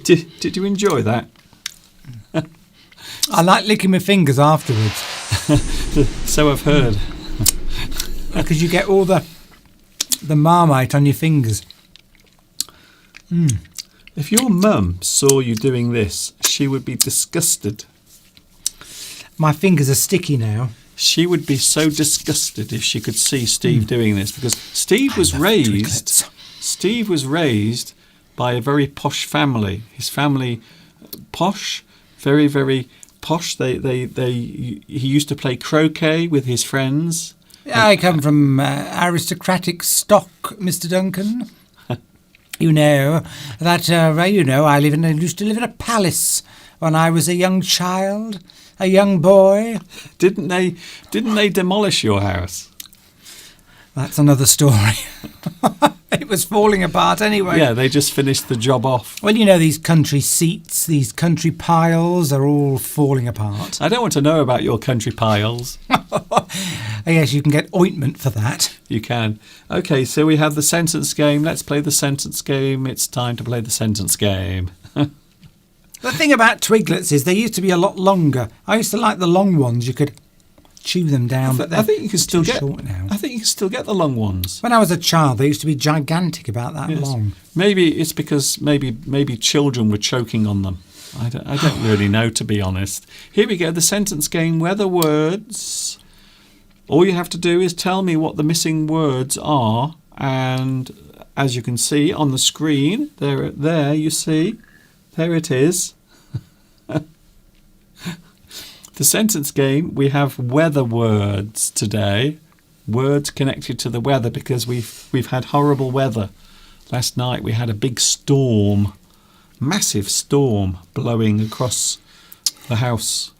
Did you enjoy that? I like licking my fingers afterwards. So I've heard. Because you get all the Marmite on your fingers. If your mum saw you doing this, she would be disgusted. My fingers are sticky now. She would be so disgusted if she could see Steve doing this because Steve was raised. Steve was raised by a very posh family. His family, posh, very, very posh. He used to play croquet with his friends. I come from aristocratic stock, Mr. Duncan. You know that I used to live in a palace when I was a young child, a young boy. Didn't they demolish your house? That's another story. It was falling apart anyway. Yeah, they just finished the job off. Well, you know, these country seats, these country piles are all falling apart. I don't want to know about your country piles. Yes, you can get ointment for that. You can. Okay, so we have the sentence game. Let's play the sentence game. It's time to play the sentence game. The thing about Twiglets is they used to be a lot longer. I used to like the long ones. You could chew them down, but I think you can still get. short now. I think you can still get the long ones. When I was a child, they used to be gigantic, about that long. Maybe it's because maybe children were choking on them. I don't really know, to be honest. Here we go. The sentence game. Where the words. All you have to do is tell me what the missing words are, and as you can see on the screen, there you see, there it is. The sentence game, we have weather words today. Words connected to the weather because we've had horrible weather. Last night we had a big storm, massive storm blowing across the house.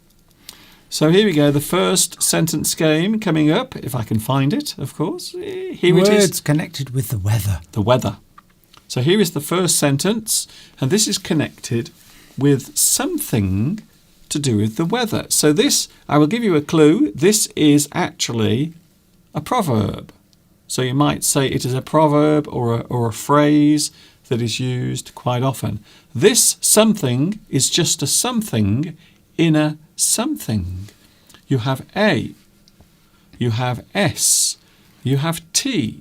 So here we go, the first sentence game coming up, if I can find it, of course. Here Words it is. connected with the weather. The weather. So here is the first sentence, and this is connected with something to do with the weather. So this, I will give you a clue, this is actually a proverb. So you might say it is a proverb or a phrase that is used quite often. This something is just a something in a something. You have A, you have S, you have T,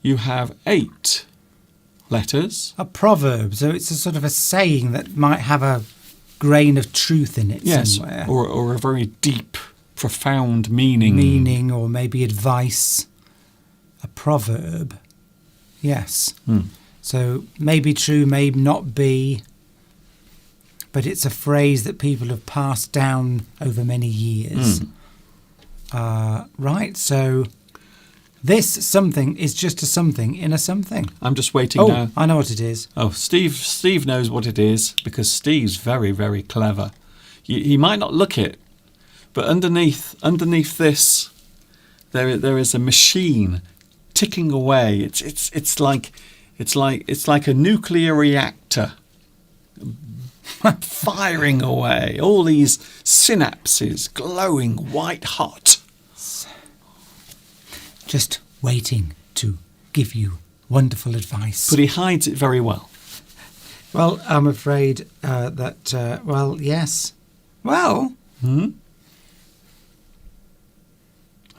you have 8 letters. A proverb, so it's a sort of a saying that might have a grain of truth in it somewhere. Or a very deep, profound meaning. Meaning or maybe advice. A proverb. Yes. So maybe true, may not be, but it's a phrase that people have passed down over many years. Right, so this something is just a something in a something. I'm just waiting now. I know what it is. Oh, Steve knows what it is because Steve's very, very clever. He might not look it, but underneath this, there is a machine ticking away. It's like a nuclear reactor firing away. All these synapses glowing white hot. Just waiting to give you wonderful advice. But he hides it very well. Well, I'm afraid yes. Well.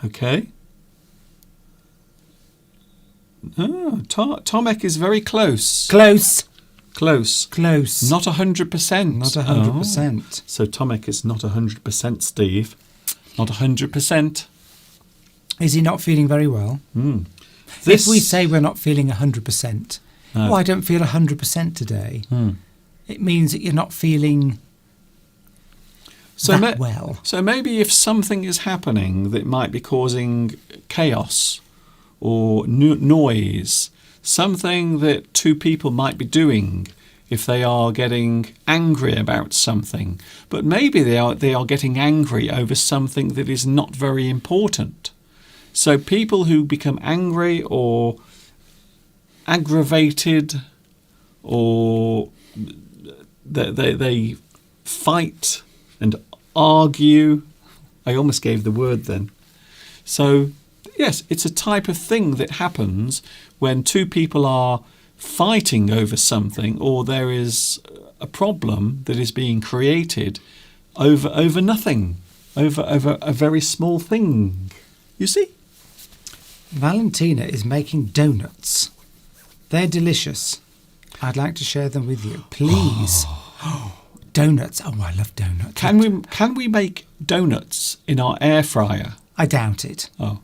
Okay. Oh, Tomek is very close. Close. Not 100%. Not 100%. So Tomek is not 100%, Steve. Not 100%. Is he not feeling very well? If we say we're not feeling 100%, I don't feel 100% today, it means that you're not feeling that well. So maybe if something is happening that might be causing chaos or noise, something that two people might be doing if they are getting angry about something, but maybe they are getting angry over something that is not very important. So people who become angry or aggravated or they fight and argue. I almost gave the word then. So yes, it's a type of thing that happens when two people are fighting over something or there is a problem that is being created over nothing, over a very small thing. You see? Valentina is making donuts. They're delicious. I'd like to share them with you, please. Donuts. Oh, I love donuts. Can we make donuts in our air fryer? I doubt it. Oh.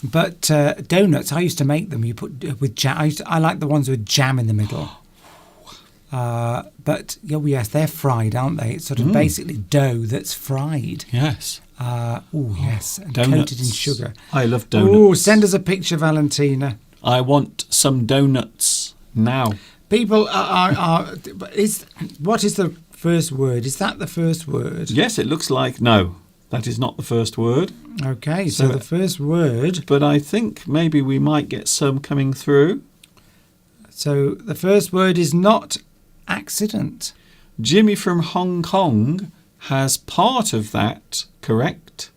But donuts, I used to make them. You put with jam. I like the ones with jam in the middle. But yes, they're fried, aren't they? It's sort of basically dough that's fried. Yes. Yes, and donuts. coated in sugar. I love donuts. Oh, send us a picture, Valentina. I want some donuts now. People what is the first word? Is that the first word? Yes, it looks like no. That is not the first word. Okay, so the first word. But I think maybe we might get some coming through. So the first word is not accident. Jimmy from Hong Kong has part of that correct.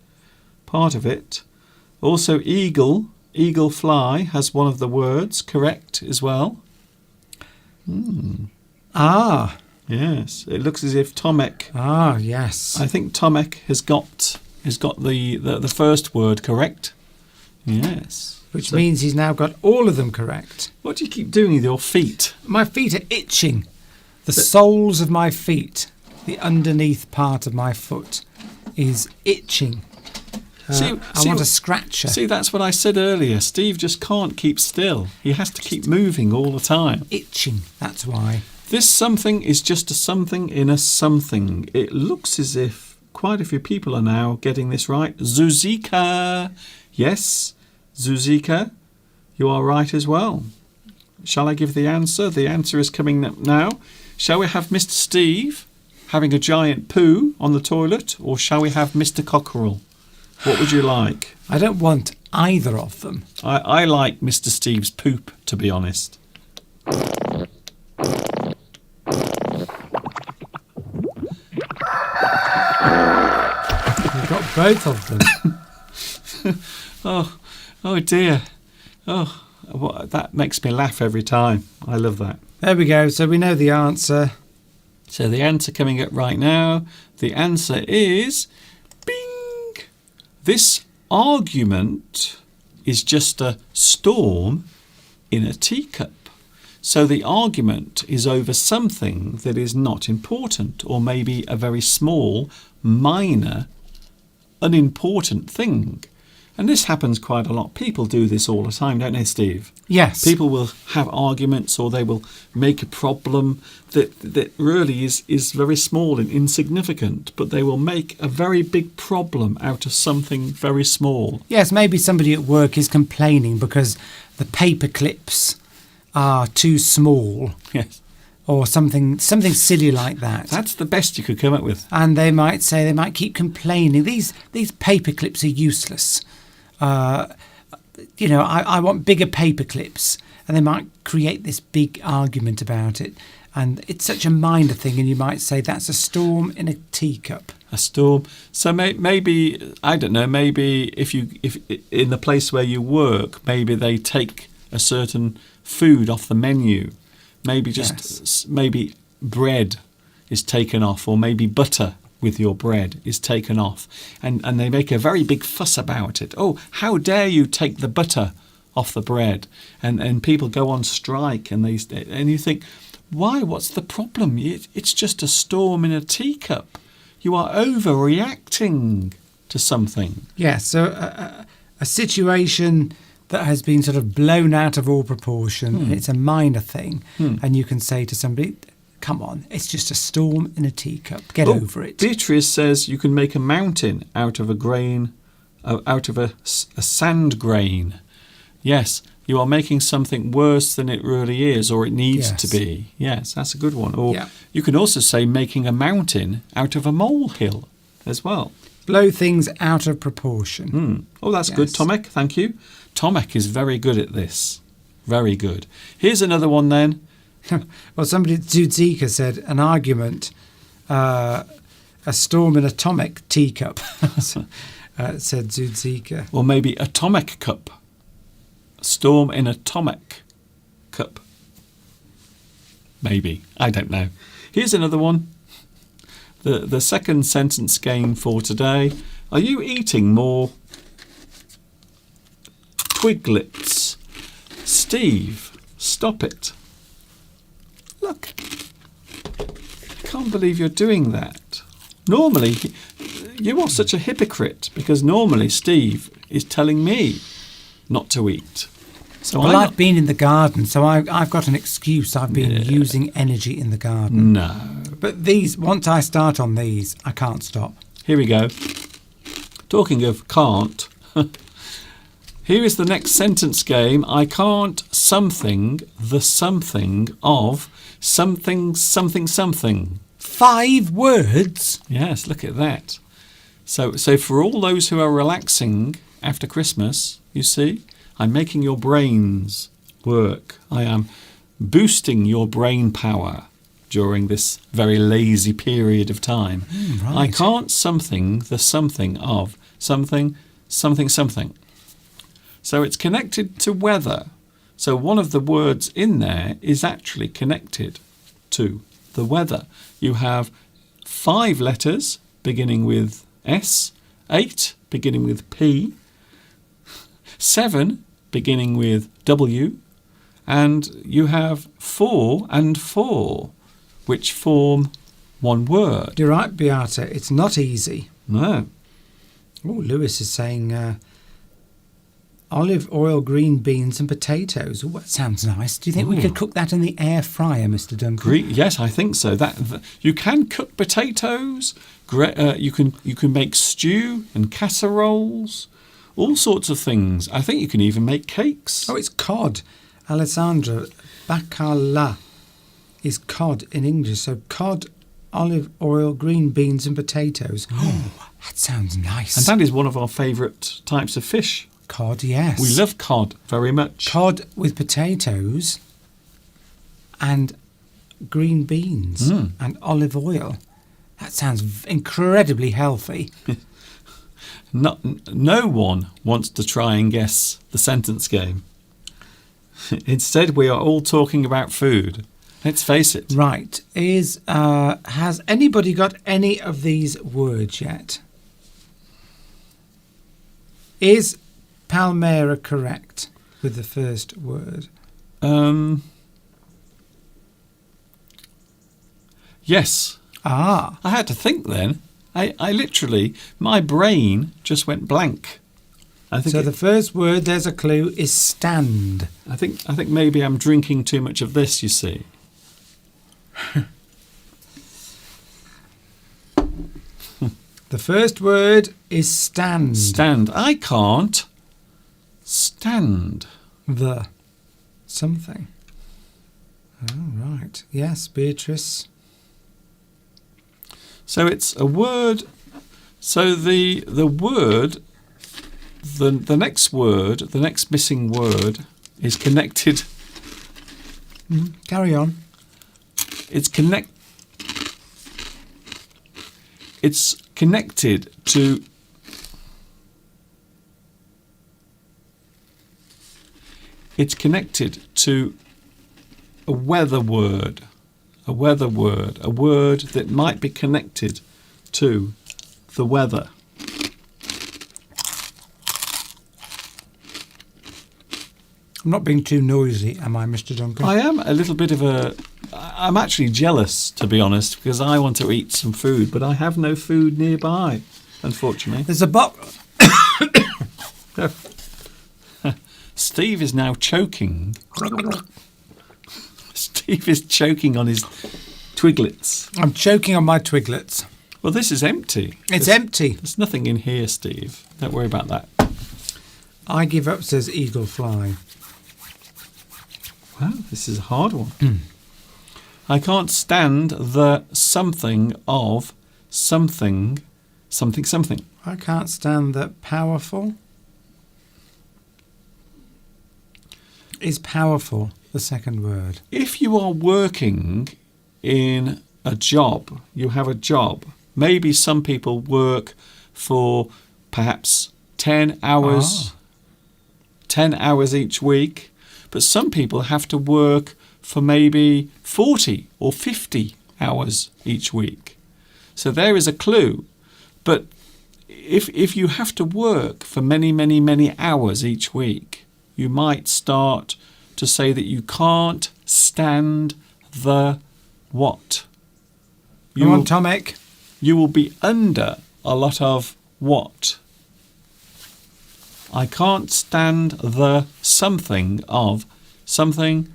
Part of it. Also eagle fly has one of the words correct as well. Ah. Yes, it looks as if Tomek. Ah, yes. I think Tomek has got the first word correct. Yes. Which means he's now got all of them correct. What do you keep doing with your feet? My feet are itching. The soles of my feet, the underneath part of my foot, is itching. I want a scratcher. See, that's what I said earlier. Steve just can't keep still. He has to keep moving all the time. Itching, that's why. This something is just a something in a something. It looks as if quite a few people are now getting this right. Zuzika. Yes, Zuzika. You are right as well. Shall I give the answer? The answer is coming up now. Shall we have Mr. Steve having a giant poo on the toilet, or shall we have Mr. Cockerel? What would you like? I don't want either of them. I like Mr. Steve's poop, to be honest. We've got both of them. Oh dear. That makes me laugh every time. I love that. There we go. So we know the answer. So the answer coming up right now. The answer is bing. This argument is just a storm in a teacup. So the argument is over something that is not important, or maybe a very small, minor, unimportant thing. And this happens quite a lot. People do this all the time, don't they, Steve? Yes. People will have arguments, or they will make a problem that really is very small and insignificant, but they will make a very big problem out of something very small. Yes, maybe somebody at work is complaining because the paper clips are too small. Yes. Or something silly like that. That's the best you could come up with. And they might keep complaining. These paper clips are useless. I want bigger paper clips. And they might create this big argument about it. And it's such a minor thing, and you might say that's a storm in a teacup. A storm. So maybe, I don't know, maybe if in the place where you work, maybe they take a certain food off the menu. Maybe maybe bread is taken off, or maybe butter with your bread is taken off. And they make a very big fuss about it. Oh, how dare you take the butter off the bread? And people go on strike, and you think, why? What's the problem? It's just a storm in a teacup. You are overreacting to something. Yes, so a situation that has been sort of blown out of all proportion. It's a minor thing. And you can say to somebody, come on, it's just a storm in a teacup. Get over it. Beatrice says you can make a mountain out of a grain, out of a sand grain. Yes, you are making something worse than it really is, or it needs to be. Yes, that's a good one. Or you can also say making a mountain out of a molehill as well. Blow things out of proportion. Oh, that's good, Tomek. Thank you. Tomek is very good at this. Very good. Here's another one then. Well, somebody, Zudzika said, an argument, a storm in a Tomek teacup, said Zudzika. Or maybe atomic cup. Storm in atomic cup. Maybe. I don't know. Here's another one. The second sentence game for today. Are you eating more Twiglets? Steve, stop it. Look. I can't believe you're doing that. Normally, you are such a hypocrite, because normally Steve is telling me not to eat. So well, I've been in the garden, so I've got an excuse. I've been using energy in the garden. No. But once I start on these, I can't stop. Here we go. Talking of can't, here is the next sentence game. I can't something the something of something something something. 5 words? Yes, look at that. So for all those who are relaxing after Christmas, you see, I'm making your brains work. I am boosting your brain power during this very lazy period of time. Right. I can't something the something of something something something. So it's connected to weather. So one of the words in there is actually connected to the weather. You have 5 letters beginning with S, 8 beginning with P, 7 beginning with W, and you have 4 and 4, which form one word. You're right, Beata. It's not easy. No. Oh, Lewis is saying olive oil, green beans and potatoes. Oh, that sounds nice. Do you think we could cook that in the air fryer, Mr. Duncan? Yes, I think so. You can cook potatoes. You can make stew and casseroles. All sorts of things. I think you can even make cakes. Oh, it's cod. Alessandra, bacala is cod in English. So cod, olive oil, green beans and potatoes. Oh, that sounds nice. And that is one of our favourite types of fish. Cod, yes. We love cod very much. Cod with potatoes and green beans and olive oil. That sounds incredibly healthy. No one wants to try and guess the sentence game. Instead, we are all talking about food. Let's face it. Right. Has anybody got any of these words yet? Is Palmera correct with the first word? Yes. Ah. I had to think then. I literally, my brain just went blank. I think So the first word, there's a clue, is stand. I think maybe I'm drinking too much of this, you see. The first word is stand. Stand. I can't stand. The something. Oh, right. Yes, Beatrice. So it's a word. So the word, the next word, the next missing word is connected. Carry on. It's connected to a weather word, a word that might be connected to the weather. I'm not being too noisy, am I, Mr. Duncan? I am a little bit of I'm actually jealous, to be honest, because I want to eat some food, but I have no food nearby, unfortunately. There's a box. Steve is now choking. Steve is choking on his twiglets. I'm choking on my twiglets. Well, this is empty. It's empty. There's nothing in here, Steve. Don't worry about that. I give up, says Eagle Fly. Wow, this is a hard one. I can't stand the something of something. I can't stand the powerful. Is powerful the second word? If you are working in a job, you have a job. Maybe some people work for perhaps 10 hours, 10 hours each week, but some people have to work for maybe 40 or 50 hours each week. So there is a clue. But if you have to work for many hours each week, you might start to say that you can't stand the what? Come on, Tomek. You will be under a lot of what? I can't stand the something of something.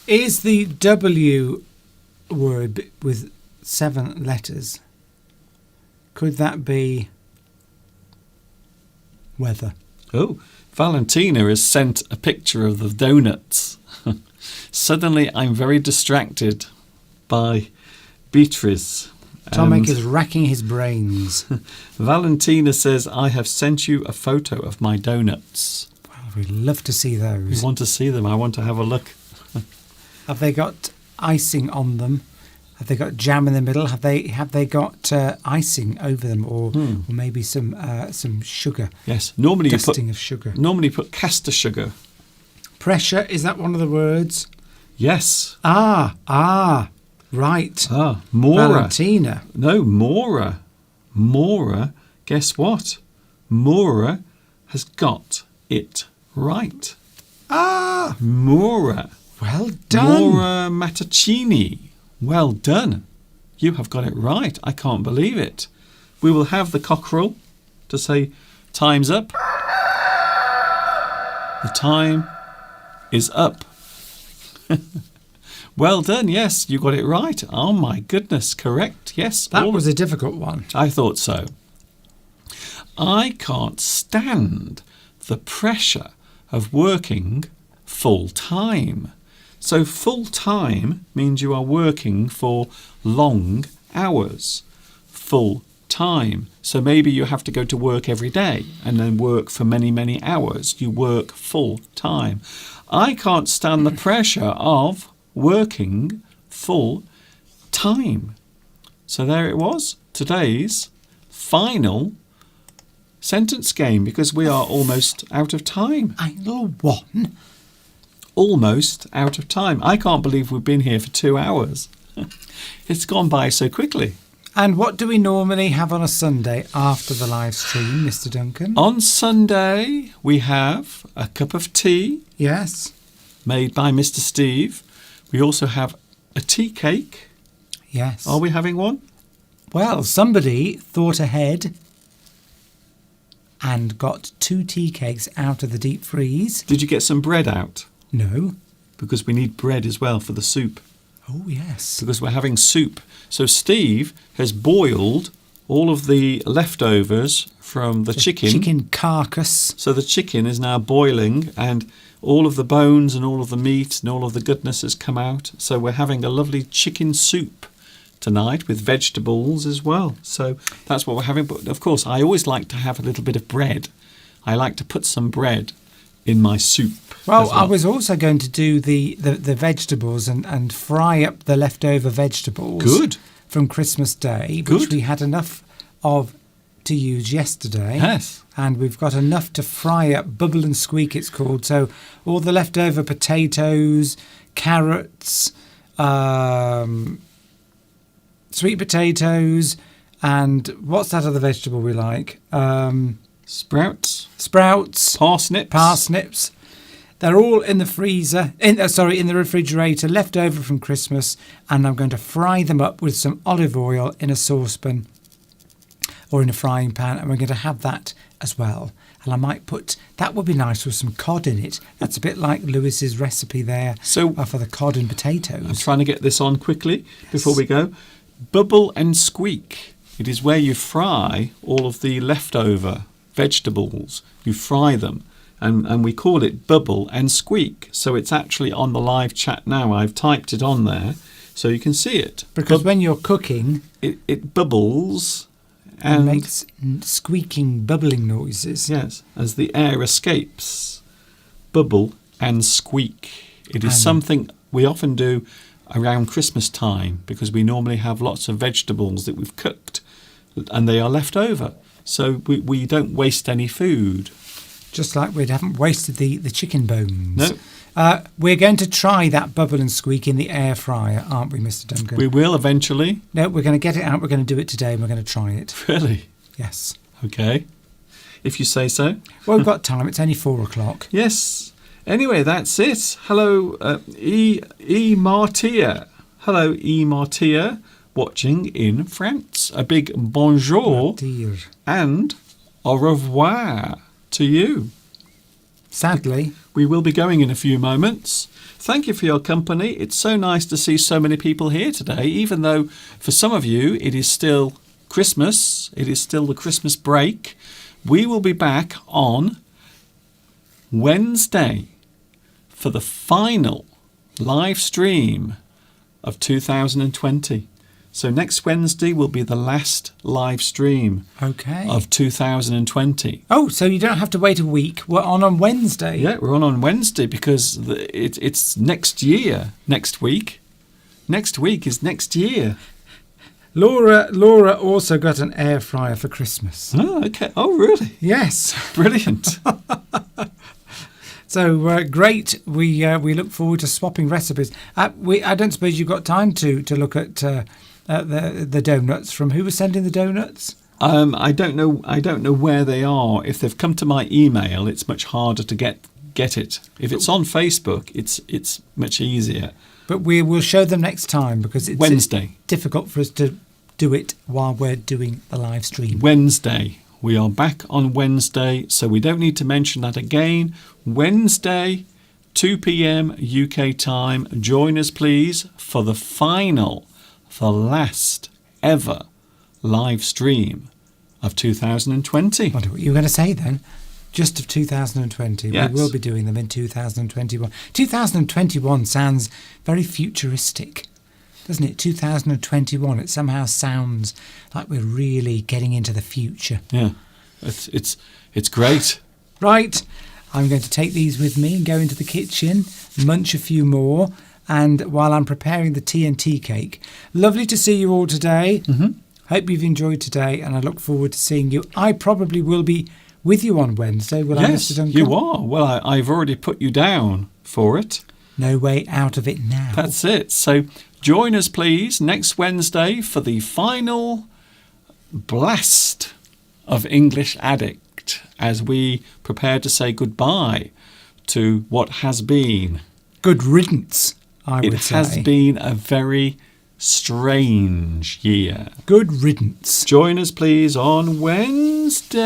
Is the W word with 7 letters? Could that be weather? Oh, Valentina has sent a picture of the donuts. Suddenly I'm very distracted by Beatrice. Tomek is racking his brains. Valentina says, I have sent you a photo of my donuts. Well, we'd love to see those. You want to see them? I want to have a look. Have they got icing on them? Have they got jam in the middle? Have they got icing over them, or maybe some sugar? Yes, normally dusting of sugar. Normally put caster sugar. Pressure, is that one of the words? Yes. Right. Mora. Valentina. No, Mora. Mora. Guess what? Mora has got it right. Mora. Well done. Mora Mattacini. Well done. You have got it right. I can't believe it. We will have the cockerel to say time's up. The time is up. Well done. Yes, you got it right. Oh my goodness. Correct. Yes. That was a difficult one. I thought so. I can't stand the pressure of working full time. So full time means you are working for long hours. Full time. So maybe you have to go to work every day and then work for many hours. You work full time. I can't stand the pressure of working full time. So there it was. Today's final sentence game, because we are almost out of time. Final one. Almost out of time. I can't believe we've been here for 2 hours. It's gone by so quickly. And what do we normally have on a Sunday after the live stream, Mr. Duncan? On Sunday, we have a cup of tea. Yes. Made by Mr. Steve. We also have a tea cake. Yes. Are we having one? Well, somebody thought ahead. and got 2 tea cakes out of the deep freeze. Did you get some bread out? No. Because we need bread as well for the soup. Oh, yes. Because we're having soup. So Steve has boiled all of the leftovers from the chicken. Chicken carcass. So the chicken is now boiling and all of the bones and all of the meat and all of the goodness has come out. So we're having a lovely chicken soup tonight with vegetables as well. So that's what we're having. But of course, I always like to have a little bit of bread. I like to put some bread in my soup. Well, I was also going to do the vegetables and fry up the leftover vegetables. Good. From Christmas Day, Good. which we had enough of to use yesterday. Yes. And we've got enough to fry up, bubble and squeak it's called. So all the leftover potatoes, carrots, sweet potatoes, and what's that other vegetable we like? Sprouts. Sprouts. Parsnips. They're all in the freezer, in the refrigerator, left over from Christmas, and I'm going to fry them up with some olive oil in a saucepan or in a frying pan, and we're going to have that as well. And I might that would be nice with some cod in it. That's a bit like Lewis's recipe there for the cod and potatoes. I'm trying to get this on quickly before we go. Bubble and squeak. It is where you fry all of the leftover vegetables. You fry them. And we call it bubble and squeak. So it's actually on the live chat now. I've typed it on there so you can see it. Because when you're cooking, it bubbles and makes squeaking, bubbling noises. Yes, as the air escapes. Bubble and squeak. It is something we often do around Christmas time because we normally have lots of vegetables that we've cooked and they are left over. So we don't waste any food. Just like we haven't wasted the chicken bones. No. We're going to try that bubble and squeak in the air fryer, aren't we, Mr. Duncan? We will eventually. No, we're going to get it out. We're going to do it today and we're going to try it. Really? Yes. Okay. If you say so. Well, we've got time. It's only 4:00. Yes. Anyway, that's it. Hello, E. Martia. Hello, E. Martia, watching in France. A big bonjour and au revoir to you. Sadly. We will be going in a few moments. Thank you for your company. It's so nice to see so many people here today, even though for some of you it is still Christmas. It is still the Christmas break. We will be back on Wednesday for the final live stream of 2020. So next Wednesday will be the last live stream of 2020. Oh, so you don't have to wait a week. We're on Wednesday. Yeah, we're on Wednesday because it's next year, next week. Next week is next year. Laura also got an air fryer for Christmas. Oh, okay. Oh, really? Yes. Brilliant. So great. We look forward to swapping recipes. I don't suppose you've got time to look at the donuts. From who was sending the donuts? I don't know where they are. If they've come to my email, it's much harder to get it. If it's on Facebook, it's much easier. But we will show them next time because it's Wednesday. Difficult for us to do it while we're doing the live stream. Wednesday. We are back on Wednesday, so we don't need to mention that again. Wednesday, 2 p.m. UK time. Join us, please, for the last ever live stream of 2020. What were you going to say then? Just of 2020. Yes. We will be doing them in 2021. 2021 sounds very futuristic, doesn't it? 2021. It somehow sounds like we're really getting into the future. Yeah, it's great. Right. I'm going to take these with me and go into the kitchen, munch a few more, and while I'm preparing the TNT cake. Lovely to see you all today. Mm-hmm. Hope you've enjoyed today, and I look forward to seeing you. I probably will be with you on Wednesday, will I, Mr. Duncan? You are. Well, I've already put you down for it. No way out of it now. That's it. So join us, please, next Wednesday for the final blast of English Addict as we prepare to say goodbye to what has been. Good riddance, I would say. It has been a very strange year. Good riddance. Join us, please, on Wednesday.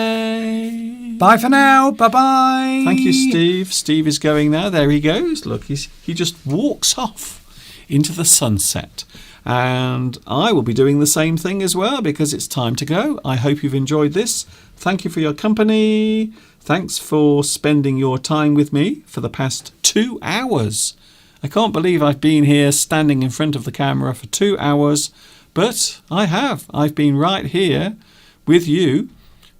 Bye for now. Bye-bye. Thank you, Steve. Steve is going now. There he goes. Look, he just walks off into the sunset. And I will be doing the same thing as well because it's time to go. I hope you've enjoyed this. Thank you for your company. Thanks for spending your time with me for the past 2 hours. I can't believe I've been here standing in front of the camera for 2 hours, but I have. I've been right here with you.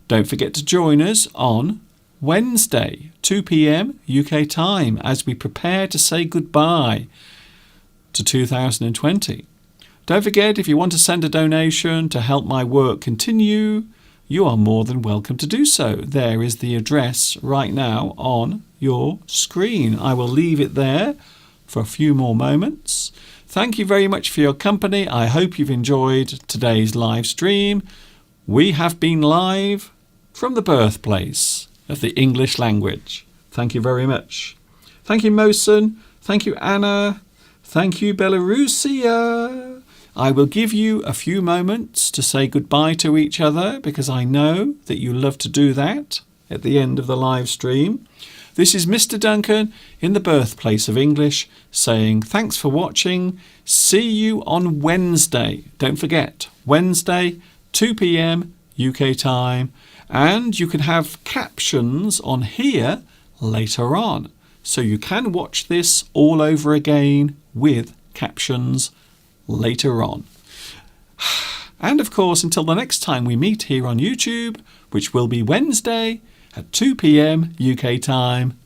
Don't forget to join us on Wednesday, 2 p.m. UK time, as we prepare to say goodbye to 2020. Don't forget, if you want to send a donation to help my work continue, you are more than welcome to do so. There is the address right now on your screen. I will leave it there for a few more moments. Thank you very much for your company. I hope you've enjoyed today's live stream. We have been live from the birthplace of the English language. Thank you very much. Thank you, Mosen. Thank you, Anna. Thank you, Belarusia. I will give you a few moments to say goodbye to each other because I know that you love to do that at the end of the live stream. This is Mr. Duncan in the birthplace of English saying thanks for watching. See you on Wednesday. Don't forget, Wednesday, 2 p.m. UK time. And you can have captions on here later on. So you can watch this all over again with captions later on. And of course, until the next time we meet here on YouTube, which will be Wednesday at 2 p.m. UK time.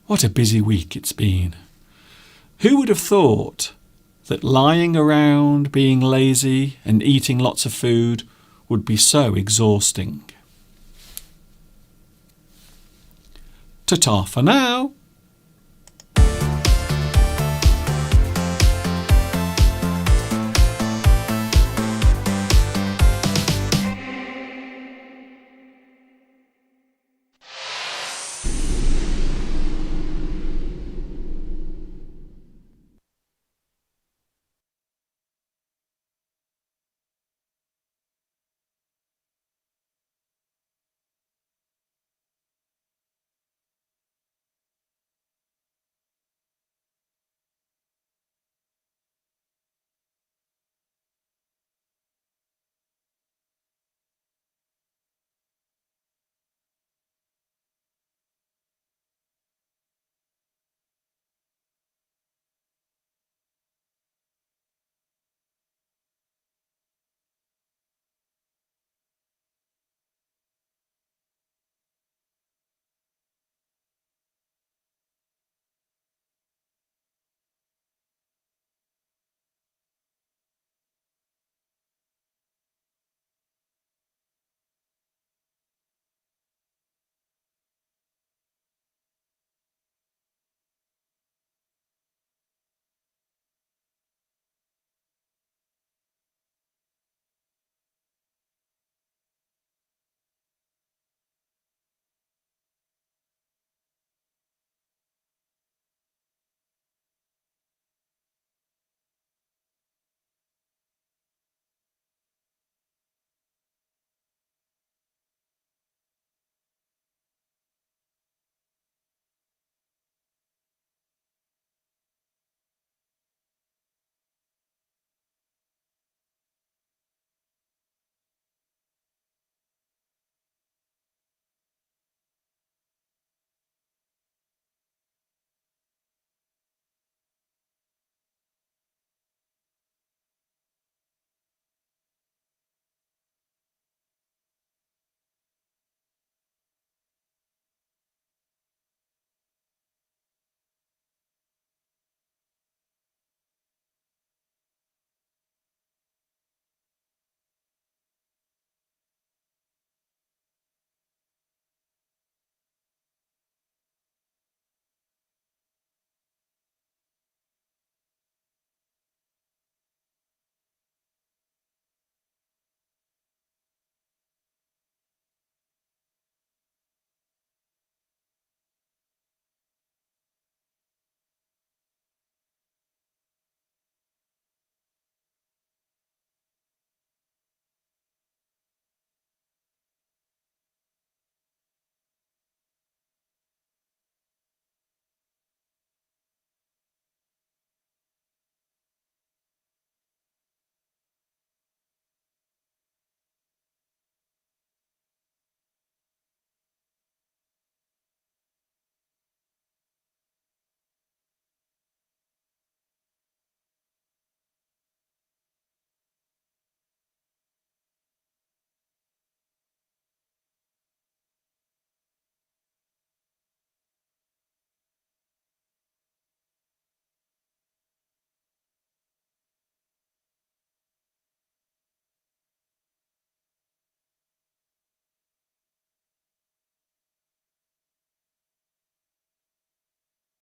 What a busy week it's been. Who would have thought that lying around, being lazy and eating lots of food would be so exhausting? Ta-ta for now.